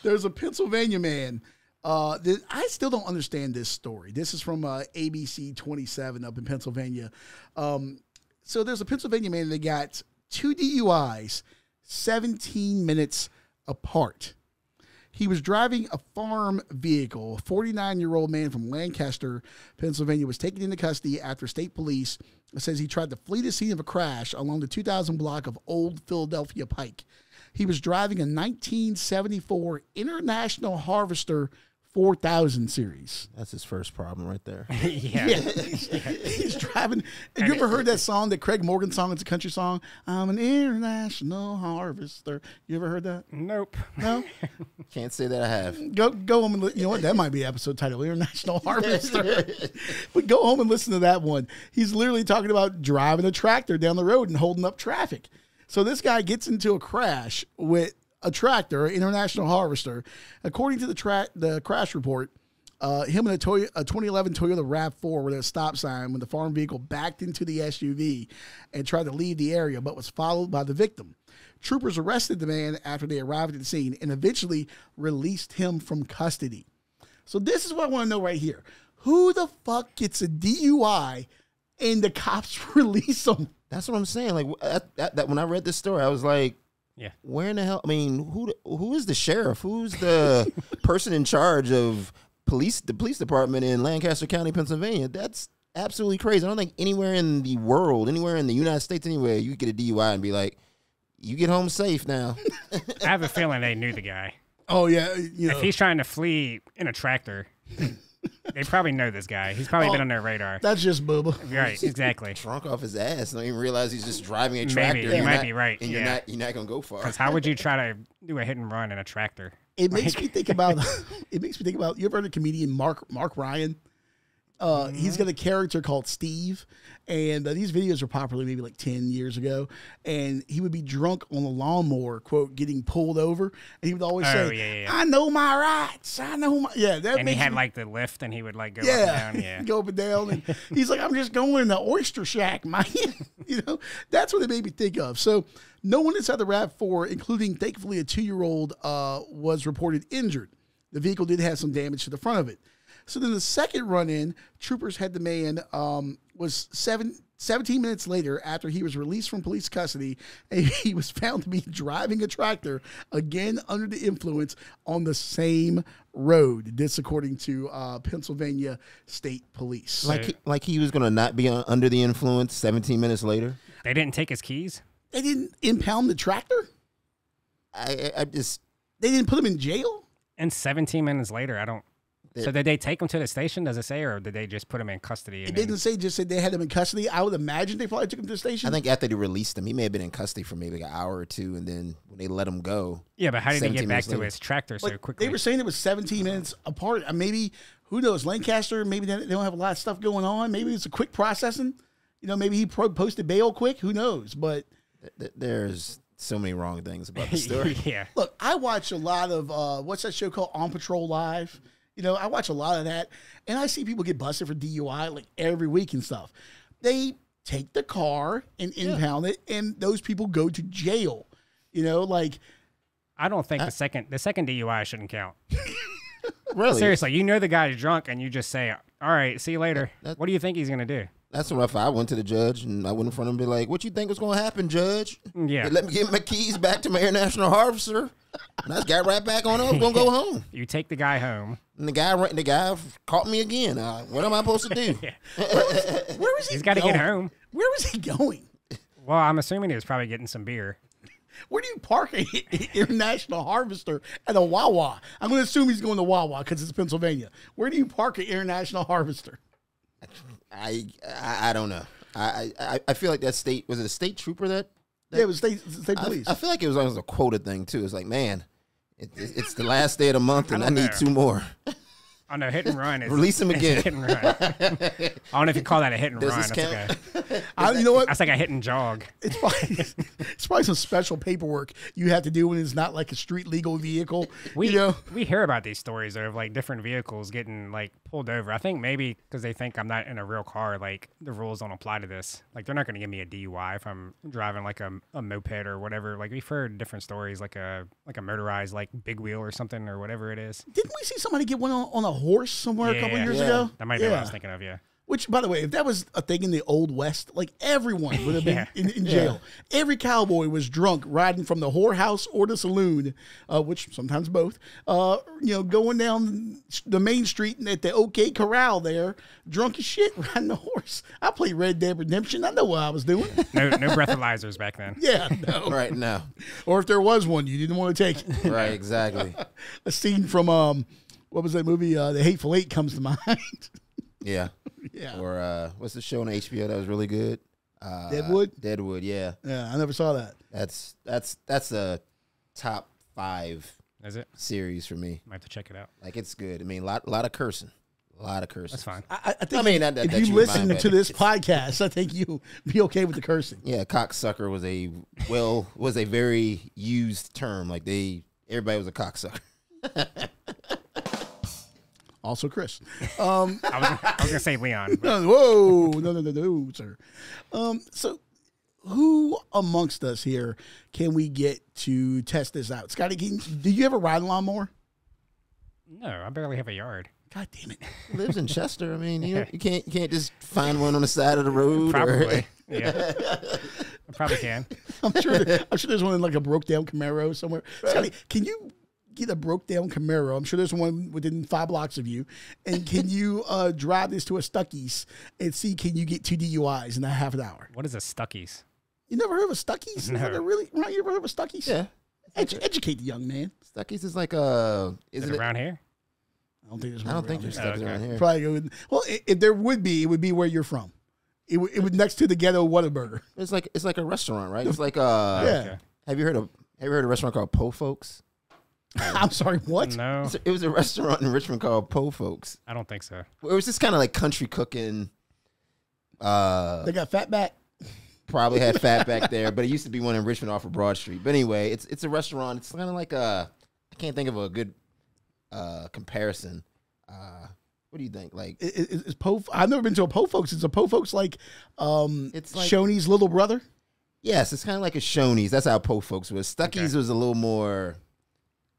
S1: There's a Pennsylvania man. I still don't understand this story. This is from ABC 27 up in Pennsylvania. So there's a Pennsylvania man that got 2 DUIs 17 minutes apart. He was driving a farm vehicle. A 49-year-old man from Lancaster, Pennsylvania, was taken into custody after state police says he tried to flee the scene of a crash along the 2000 block of Old Philadelphia Pike. He was driving a 1974 International Harvester 4000 series.
S2: That's his first problem right there.
S3: Yeah.
S1: He's driving. Have you ever heard that song, that Craig Morgan song? It's a country song. I'm an international harvester. You ever heard that?
S3: Nope.
S1: No?
S2: Can't say that I have.
S1: Go home and you know what? That might be episode title, International Harvester. But go home and listen to that one. He's literally talking about driving a tractor down the road and holding up traffic. So this guy gets into a crash with a tractor, an International Harvester. According to the crash report, him and a 2011 Toyota RAV4 were at a stop sign when the farm vehicle backed into the SUV and tried to leave the area, but was followed by the victim. Troopers arrested the man after they arrived at the scene and eventually released him from custody. So this is what I want to know right here. Who the fuck gets a DUI and the cops release them?
S2: That's what I'm saying. Like that when I read this story, I was like,
S3: Yeah.
S2: where in the hell? I mean, who is the sheriff? Who's the person in charge of the police department in Lancaster County, Pennsylvania? That's absolutely crazy. I don't think anywhere in the world, anywhere in the United States, anywhere, you get a DUI and be like, you get home safe now.
S3: I have a feeling they knew the guy.
S1: Oh, yeah. You know,
S3: If he's trying to flee in a tractor, they probably know this guy. He's probably been on their radar.
S1: that's just Bubba.
S3: Right, exactly.
S2: Drunk off his ass. Don't even realize he's just driving a tractor.
S3: Maybe.
S2: and
S3: You
S2: you're
S3: might
S2: not-
S3: be right.
S2: And
S3: Yeah.
S2: you're not going to go far.
S3: Because how would you try to do a hit and run in a tractor?
S1: It makes me think about. It makes me think about. You ever heard of comedian Mark Ryan? He's got a character called Steve, and these videos were popular maybe like 10 years ago. And he would be drunk on the lawnmower, quote, getting pulled over, and he would always say,
S3: yeah.
S1: "I know my rights. I know my." Yeah, that.
S3: And he
S1: makes
S3: had
S1: me-
S3: like the lift, and he would like go
S1: yeah,
S3: up and down. Yeah.
S1: go up and down, and he's like, "I'm just going in the oyster shack, man." You know, that's what it made me think of. So, no one inside the RAV4, including thankfully a 2-year-old, was reported injured. The vehicle did have some damage to the front of it. So then the second run-in, troopers had the man, was 17 minutes later after he was released from police custody, and he was found to be driving a tractor, again under the influence, on the same road. This according to Pennsylvania State Police.
S2: Like he was going to not be under the influence 17 minutes later.
S3: They didn't take his keys?
S1: They didn't impound the tractor?
S2: I just...
S1: They didn't put him in jail?
S3: And 17 minutes later, I don't... So did they take him to the station, does it say, or did they just put him in custody?
S1: It didn't say, just said they had him in custody. I would imagine they probably took him to the station.
S2: I think after they released him, he may have been in custody for maybe like an hour or two, and then when they let him go...
S3: Yeah, but how did he
S2: 17
S3: get back
S2: minutes
S3: to
S2: later.
S3: his tractor so
S1: Like,
S3: quickly?
S1: they were saying it was 17 minutes apart. Maybe, who knows, Lancaster, maybe they don't have a lot of stuff going on. Maybe it's a quick processing. You know, maybe he posted bail quick. Who knows? But
S2: There's so many wrong things about the story.
S3: Yeah.
S1: look, I watch a lot of, what's that show called? On Patrol Live. You know, I watch a lot of that, and I see people get busted for DUI like every week and stuff. They take the car and impound it, and those people go to jail. You know, like...
S3: I don't think the second DUI shouldn't count.
S2: Really?
S3: Seriously, you know the guy's drunk, and you just say, all right, see you later. What do you think he's going to do?
S2: That's what if I went to the judge and I went in front of him and be like, what you think is going to happen, judge?
S3: Yeah.
S2: They let me get my keys back to my International Harvester. And I just got right back on up, going to go home.
S3: You take the guy home.
S2: And the guy caught me again. What am I supposed to do?
S1: Where was he
S3: He's got to
S1: going?
S3: get home.
S1: Where was he going?
S3: Well, I'm assuming he was probably getting some beer.
S1: Where do you park an International Harvester at a Wawa? I'm going to assume he's going to Wawa because it's Pennsylvania. Where do you park an International Harvester?
S2: I don't know. I feel like that was it a state trooper that
S1: Yeah, it was state police.
S2: I feel like it was almost a quota thing too. It's like, man, it's the last day of the month, and I need
S3: know.
S2: 2 more.
S3: Oh no, hit and run is
S2: Release him again.
S3: Hit and run. I don't know if you call that a hit and
S2: Does
S3: run.
S2: this
S3: That's
S2: count?
S3: okay.
S1: You know what?
S3: That's like a hit and jog.
S1: It's probably some special paperwork you have to do when it's not like a street legal vehicle.
S3: We
S1: you know,
S3: we hear about these stories of like different vehicles getting like pulled over. I think maybe because they think I'm not in a real car, like the rules don't apply to this. Like they're not going to give me a DUI if I'm driving like a moped or whatever. Like we've heard different stories, like a motorized like big wheel or something or whatever it is.
S1: didn't we see somebody get one on a horse somewhere a couple years ago?
S3: That might be what I was thinking of. Yeah.
S1: Which, by the way, if that was a thing in the Old West, like everyone would have been in jail. Every cowboy was drunk riding from the whorehouse or the saloon, which sometimes both, going down the main street and at the OK Corral there, drunk as shit, riding a horse. I played Red Dead Redemption. I know what I was doing.
S3: No breathalyzers back then.
S1: Yeah, no.
S2: Right now.
S1: Or if there was one, you didn't want to take it.
S2: Right, exactly.
S1: A scene from, what was that movie? The Hateful Eight comes to mind.
S2: Yeah.
S1: Yeah.
S2: Or what's the show on HBO that was really good?
S1: Deadwood?
S2: Deadwood, yeah.
S1: Yeah, I never saw that.
S2: That's a top 5
S3: Is it?
S2: series for me.
S3: Might have to check it out.
S2: Like, it's good. I mean, a lot of cursing. A lot of cursing.
S3: That's fine.
S1: I think
S2: not that
S1: if you
S2: you
S1: listen
S2: mind,
S1: to
S2: but
S1: this podcast, I think you'll be okay with the cursing.
S2: Yeah, cocksucker was a very used term. Like everybody was a cocksucker.
S1: Also, Chris.
S3: I was gonna say Leon. But
S1: Whoa, no, sir. So, who amongst us here can we get to test this out? Scotty, do you ever ride a lawnmower?
S3: no, I barely have a yard.
S1: God damn it!
S2: Lives in Chester. I mean, you can't just find one on the side of the road.
S3: Probably. Yeah. I probably can.
S1: I'm sure there's one in like a broke down Camaro somewhere. Scotty, can you get a broke down Camaro? I'm sure there's one within 5 blocks of you. And can you drive this to a Stuckey's and see, can you get 2 DUIs in a half an hour?
S3: What is a Stuckey's?
S1: You never heard of a Stuckey's?
S3: No.
S1: You ever heard of a Stuckey's?
S2: Yeah.
S1: Educate the young man.
S2: Stuckey's is like
S3: Is it around here?
S1: I don't think there's
S2: I
S1: one
S2: don't think
S1: around
S2: there's
S1: here.
S2: Stuckey's
S3: Okay.
S2: around here.
S1: Probably go. Well, if there would be, it would be where you're from. It would next to the Ghetto Whataburger.
S2: It's like a restaurant, right? It's like
S1: Yeah.
S3: Okay.
S2: Have you heard of a restaurant called Po Folks?
S1: I'm sorry, what?
S3: No,
S2: It was a restaurant in Richmond called Po Folks.
S3: I don't think so.
S2: It was just kind of like country cooking.
S1: They got Fatback.
S2: Probably had fat back there, but it used to be one in Richmond off of Broad Street. But anyway, it's a restaurant. It's kind of like I can't think of a good comparison. What do you think? Like,
S1: Is Po? I've never been to a Po Folks. It's a Po Folks like
S2: it's like
S1: Shoney's little brother.
S2: yes, it's kind of like a Shoney's. That's how Po Folks was. Stuckey's
S3: Okay.
S2: was a little more.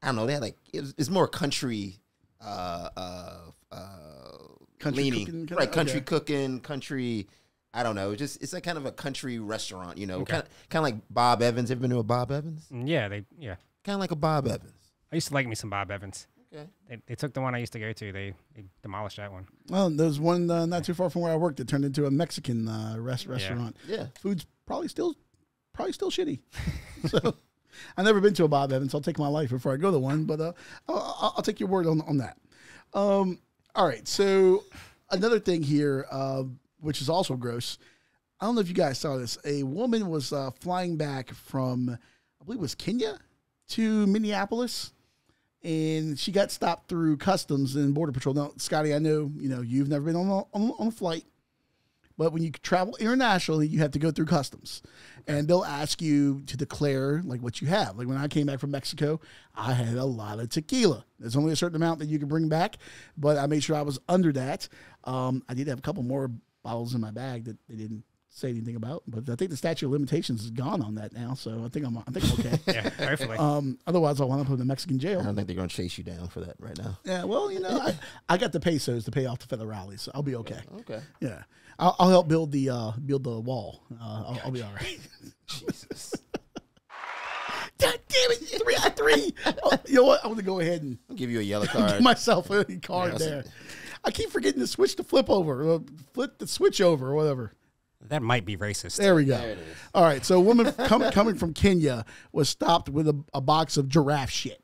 S2: I don't know. They had like it's more country.
S1: Country
S2: leaning
S1: cooking,
S2: right, country
S1: okay.
S2: cooking, country. I don't know. It's like kind of a country restaurant, you know,
S3: Okay.
S2: kind of like Bob Evans. Ever been to a Bob Evans?
S3: Yeah,
S2: Kind of like a Bob Evans.
S3: I used to like me some Bob Evans.
S2: Okay.
S3: They took the one I used to go to. They demolished that one.
S1: Well, there's one not too far from where I worked that turned into a Mexican restaurant.
S2: Yeah.
S1: Food's probably still shitty. So I've never been to a Bob Evans. I'll take my life before I go to one, but I'll take your word on that. All right. So another thing here, which is also gross. I don't know if you guys saw this. A woman was flying back from, I believe it was Kenya to Minneapolis, and she got stopped through Customs and Border Patrol. Now, Scotty, I know you've never been on a flight, but when you travel internationally, you have to go through Customs, and they'll ask you to declare like what you have. Like when I came back from Mexico, I had a lot of tequila. There's only a certain amount that you can bring back, but I made sure I was under that. I did have a couple more bottles in my bag that they didn't say anything about, but I think the statute of limitations is gone on that now, so I think I'm okay.
S3: Yeah, hopefully.
S1: Otherwise, I'll wind up in the Mexican
S2: I
S1: jail.
S2: don't think they're going to chase you down for that right now.
S1: Yeah, well, I got the pesos to pay off the federales, so I'll be okay.
S2: Okay.
S1: Yeah, I'll help build the wall. I'll be all right.
S2: Jesus.
S1: God damn it! 3 out of 3. Oh, you know what? I'm gonna go ahead and
S2: I'll give you a yellow
S1: give
S2: card.
S1: myself a card
S2: Yeah,
S1: there. I keep forgetting to switch the flip over, flip the switch over, or whatever.
S3: That might be racist.
S1: There we go.
S2: There it is.
S1: All right, so a woman coming from Kenya was stopped with a box of giraffe shit.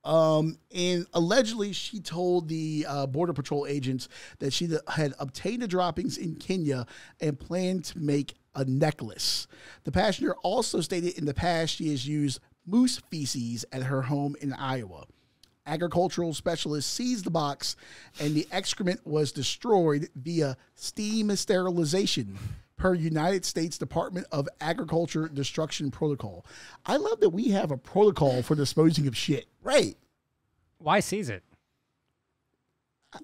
S1: And allegedly she told the Border Patrol agents that she had obtained the droppings in Kenya and planned to make a necklace. The passenger also stated in the past she has used moose feces at her home in Iowa. Agricultural specialists seized the box, and the excrement was destroyed via steam sterilization, per United States Department of Agriculture Destruction Protocol. I love that we have a protocol for disposing of shit.
S2: Right.
S3: Why seize it?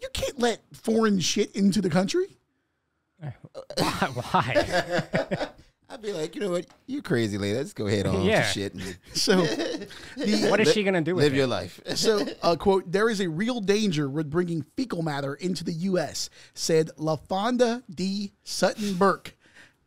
S1: You can't let foreign shit into the country.
S3: Why?
S2: I'd be like, you know what? You crazy lady. Let's go ahead on with
S3: Yeah.
S2: your shit. And
S1: So,
S3: What is she going to do with
S2: live
S3: it?
S2: your life.
S1: so quote, there is a real danger with bringing fecal matter into the U.S., said LaFonda D. Sutton Burke,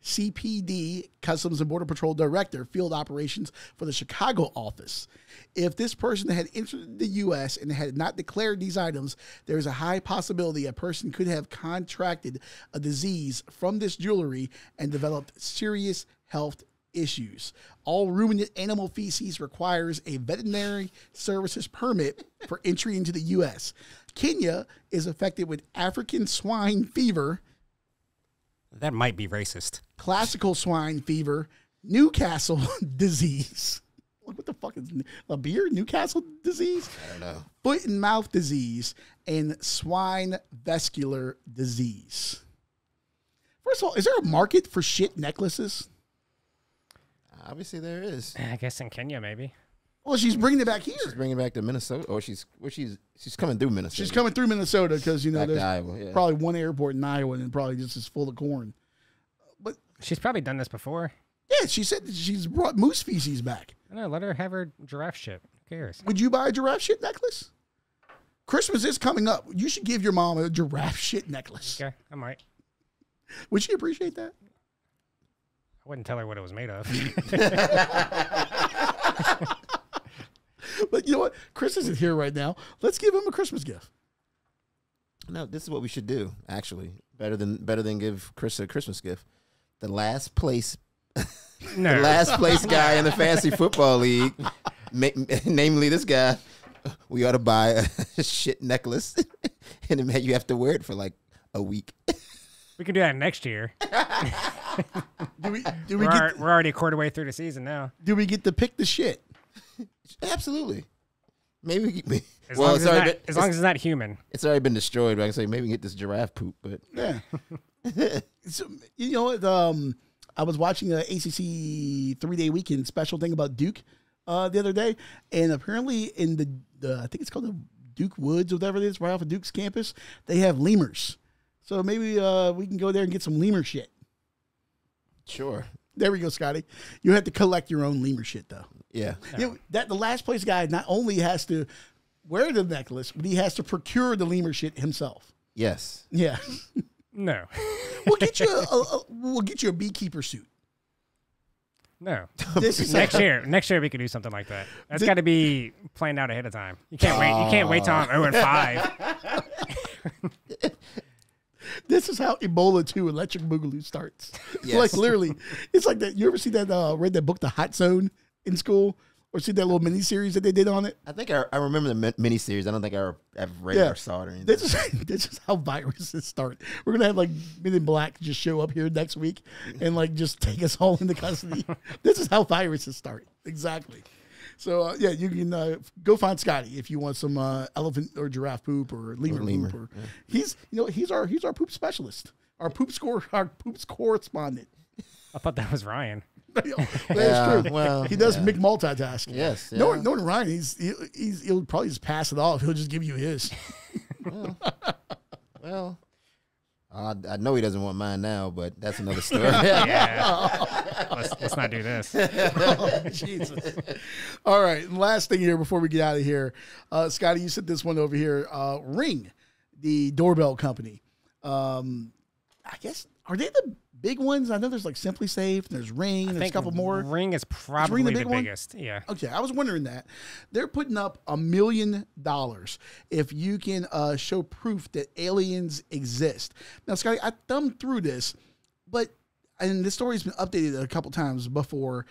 S1: CPD, Customs and Border Patrol Director, Field Operations for the Chicago office. If this person had entered the U.S. and had not declared these items, there is a high possibility a person could have contracted a disease from this jewelry and developed serious health issues. All ruminant animal feces requires a veterinary services permit for entry into the U.S. Kenya is affected with African swine fever,
S3: That might be racist.
S1: classical swine fever, Newcastle disease. What the fuck is a beer? Newcastle disease?
S2: I don't know.
S1: Foot and mouth disease, and swine vascular disease. First of all, is there a market for shit necklaces?
S2: Obviously, there is.
S3: I guess in Kenya, maybe.
S1: Well, she's bringing it back here.
S2: She's bringing it back to Minnesota. Or she's coming through Minnesota.
S1: She's coming through Minnesota because, you know,
S2: back to
S1: there's
S2: Iowa. Yeah.
S1: probably one airport in Iowa and probably just is full of corn. But
S3: She's probably done this before.
S1: yeah, she said that she's brought moose feces back.
S3: I don't know. Let her have her giraffe shit. Who cares?
S1: Would you buy a giraffe shit necklace? Christmas is coming up. You should give your mom a giraffe shit necklace.
S3: Okay, I might.
S1: Would she appreciate that?
S3: I wouldn't tell her what it was made of.
S1: But you know what? Chris isn't here right now. Let's give him a Christmas gift.
S2: No, this is what we should do. Actually, better than give Chris a Christmas gift. The last place
S3: No.
S2: the last place guy in the fantasy football league, namely this guy, we ought to buy a shit necklace, and then you have to wear it for like a week.
S3: We can do that next year.
S1: Do
S3: We're already a quarter way through the season now.
S1: we get to pick the shit?
S2: Absolutely. Maybe.
S3: As long as it's not human.
S2: It's already been destroyed. But I can say maybe we can get this giraffe poop, but
S1: Yeah. So, you know what? I was watching a ACC 3-day weekend special thing about Duke the other day, and apparently in the I think it's called the Duke Woods or whatever it is, right off of Duke's campus, they have lemurs. So maybe we can go there and get some lemur shit.
S2: sure.
S1: There we go, Scotty. You have to collect your own lemur shit, though.
S2: Yeah.
S1: You know, that the last place guy not only has to wear the necklace, but he has to procure the lemur shit himself.
S2: Yes.
S1: Yeah.
S3: No.
S1: We'll get you a beekeeper suit.
S3: No.
S1: This is
S3: Next year we could do something like that. That's got to be planned out ahead of time. You can't wait. You can't wait till I'm 0-5.
S1: This is how Ebola 2 Electric Boogaloo starts.
S2: Yes.
S1: Like literally, it's like that. You ever see that? Read that book, The Hot Zone, in school, or see that little mini series that they did on it?
S2: I think I remember the miniseries. I don't think I've read
S1: Yeah.
S2: or saw it or anything.
S1: This is how viruses start. We're gonna have like Men in Black just show up here next week and like just take us all into custody. This is how viruses start. Exactly. So yeah, you can go find Scotty if you want some elephant or giraffe poop or lemur poop. Or,
S2: yeah.
S1: He's our poop specialist, our poops correspondent.
S3: I thought that was Ryan.
S1: That is true.
S2: Well,
S1: He does
S2: yeah.
S1: big multitasking.
S2: Yes. Yeah.
S1: Knowing Ryan, he'll probably just pass it off. He'll just give you his.
S2: Well, I know he doesn't want mine now, but that's another story.
S3: Yeah. let's not do this.
S1: Oh, Jesus. All right. And last thing here before we get out of here, Scotty, you sent this one over here. Ring, the doorbell company. I guess, are they the big ones? I know there's like Simply Safe, and there's Ring, and there's a couple more.
S3: Ring is probably
S1: the
S3: the
S1: big one?
S3: biggest. Yeah.
S1: Okay, I was wondering that. They're putting up $1 million if you can show proof that aliens exist. Now, Scotty, I thumbed through this, and this story's been updated a couple times before.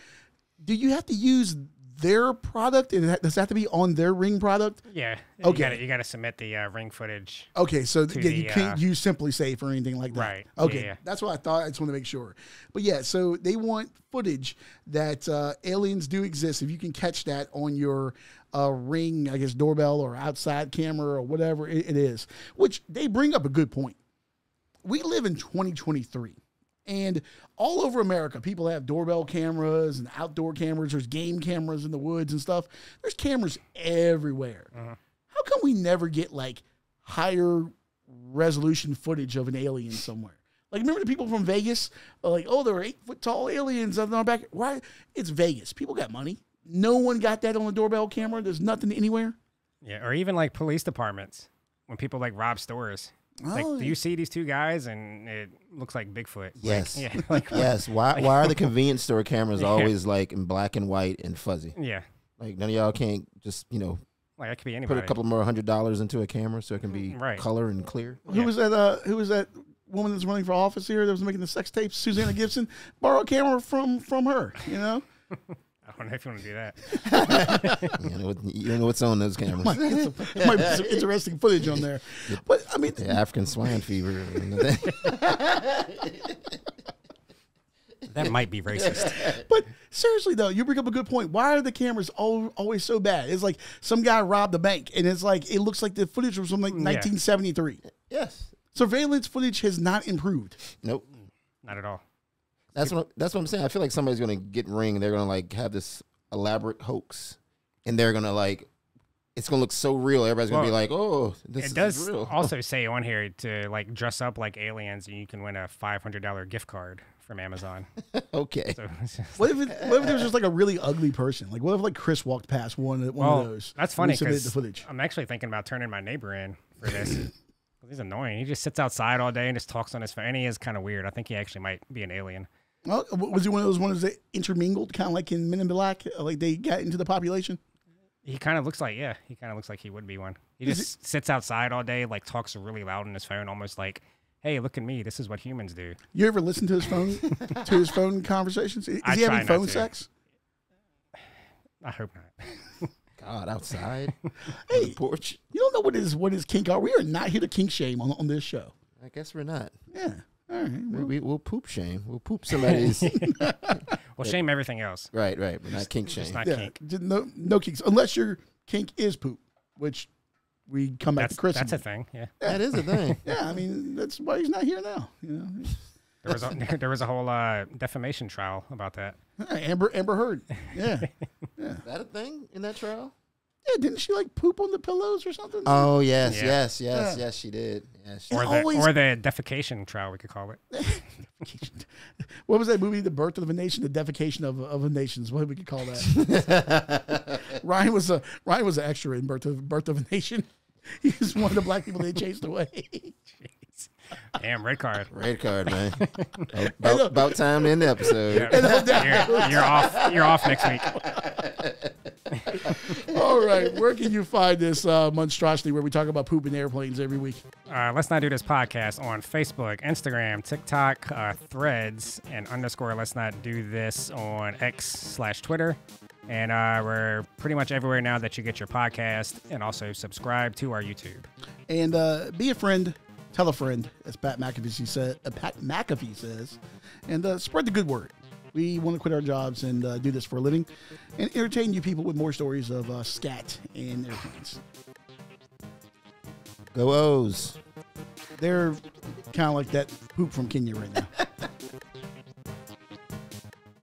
S1: Do you have to use their product? Does it have to be on their ring product?
S3: Yeah.
S1: Okay.
S3: You got to submit the ring footage.
S1: Okay, so you
S3: the,
S1: can't use Simply Safe or anything like that.
S3: Right.
S1: Okay,
S3: Yeah.
S1: that's what I thought. I just want to make sure. But yeah, so they want footage that aliens do exist. If you can catch that on your ring, I guess, doorbell or outside camera or whatever it is, which they bring up a good point. We live in 2023. And all over America, people have doorbell cameras and outdoor cameras. There's game cameras in the woods and stuff. There's cameras everywhere. How come we never get like higher resolution footage of an alien somewhere? Like, remember the people from Vegas? Like, oh, there were 8-foot tall aliens on our back. Why? It's Vegas. People got money. No one got that on the doorbell camera. There's nothing anywhere.
S3: Yeah, or even like police departments when people like rob stores. Like, do you see these two guys and it looks like Bigfoot?
S2: Yes.
S3: Like, yeah. Like,
S2: Yes. Why are the convenience store cameras always like in black and white and fuzzy?
S3: Yeah.
S2: Like none of y'all can't just,
S3: Like, that could be anybody.
S2: put a couple more $100 into a camera so it can be
S3: Right.
S2: color and clear.
S1: Who was that? Who was that woman that's running for office here that was making the sex tapes? Susanna Gibson. Borrow a camera from her.
S3: I don't know if you want to do that.
S2: You know what's on those cameras.
S1: Might be some interesting footage on there. But I mean,
S2: The African swine fever.
S3: That might be racist.
S1: But seriously though, you bring up a good point. Why are the cameras always so bad? It's like some guy robbed a bank, and it's like it looks like the footage was from like 1973.
S2: Yes.
S1: Surveillance footage has not improved.
S2: Nope.
S3: Not at all.
S2: That's what I'm saying. I feel like somebody's gonna get Ring and they're gonna like have this elaborate hoax, and they're gonna like it's gonna look so real. Everybody's gonna be like, "Oh, this
S3: It
S2: is
S3: does
S2: real."
S3: also say on here to like dress up like aliens, and you can win a $500 gift card from Amazon.
S2: Okay.
S3: So it's just
S1: What if there's just like a really ugly person? Like what if like Chris walked past one of those?
S3: That's
S1: and we
S3: funny
S1: submitted the
S3: because
S1: footage.
S3: I'm actually thinking about turning my neighbor in for this. He's annoying. He just sits outside all day and just talks on his phone. And he is kind of weird. I think he actually might be an alien.
S1: Well, was he one of those ones that intermingled, kind of like in Men in Black, like they got into the population?
S3: He kind of looks like, he kind of looks like he would be one. He just sits outside all day, like talks really loud on his phone, almost like, hey, look at me. This is what humans do.
S1: You ever listen to his phone conversations? Is he having phone sex?
S3: I hope not.
S2: God, outside,
S1: Hey,
S2: on the porch.
S1: You don't know what his kink are. We are not here to kink shame on this show.
S2: I guess we're not.
S1: Yeah. All right.
S2: We'll poop shame. We'll poop somebody's.
S3: Well, shame everything else.
S2: Right. But not kink shame.
S3: Just not
S1: Yeah.
S3: kink.
S1: No kinks unless your kink is poop, which we come back to Chris.
S3: That's a thing. Yeah.
S2: That is a thing.
S1: Yeah, I mean that's why he's not here now.
S3: There was a whole defamation trial about that.
S1: Amber Heard. Yeah.
S2: Is that a thing in that trial?
S1: Yeah, didn't she like poop on the pillows or something?
S2: Oh yes,
S3: Yeah.
S2: yes, she did. Yeah, she
S3: Or
S1: And
S3: the defecation trial, we could call it.
S1: What was that movie? The Birth of a Nation, the Defecation of a Nation is what we could call that. Ryan was an extra in Birth of a Nation. He was one of the black people they chased away.
S3: Jeez. Damn, red card.
S2: Red card, man. About time to end the episode.
S3: Yeah. You're off next week.
S1: All right, where can you find this monstrosity where we talk about pooping airplanes every week?
S3: Let's Not Do This podcast on Facebook, Instagram, TikTok, Threads, and _ Let's Not Do This on X/Twitter. And we're pretty much everywhere now that you get your podcast, and also subscribe to our YouTube.
S1: And be a friend, tell a friend, as Pat McAfee says, and spread the good word. We want to quit our jobs and do this for a living and entertain you people with more stories of scat and airplanes.
S2: Go O's.
S1: They're kind of like that poop from Kenya right now.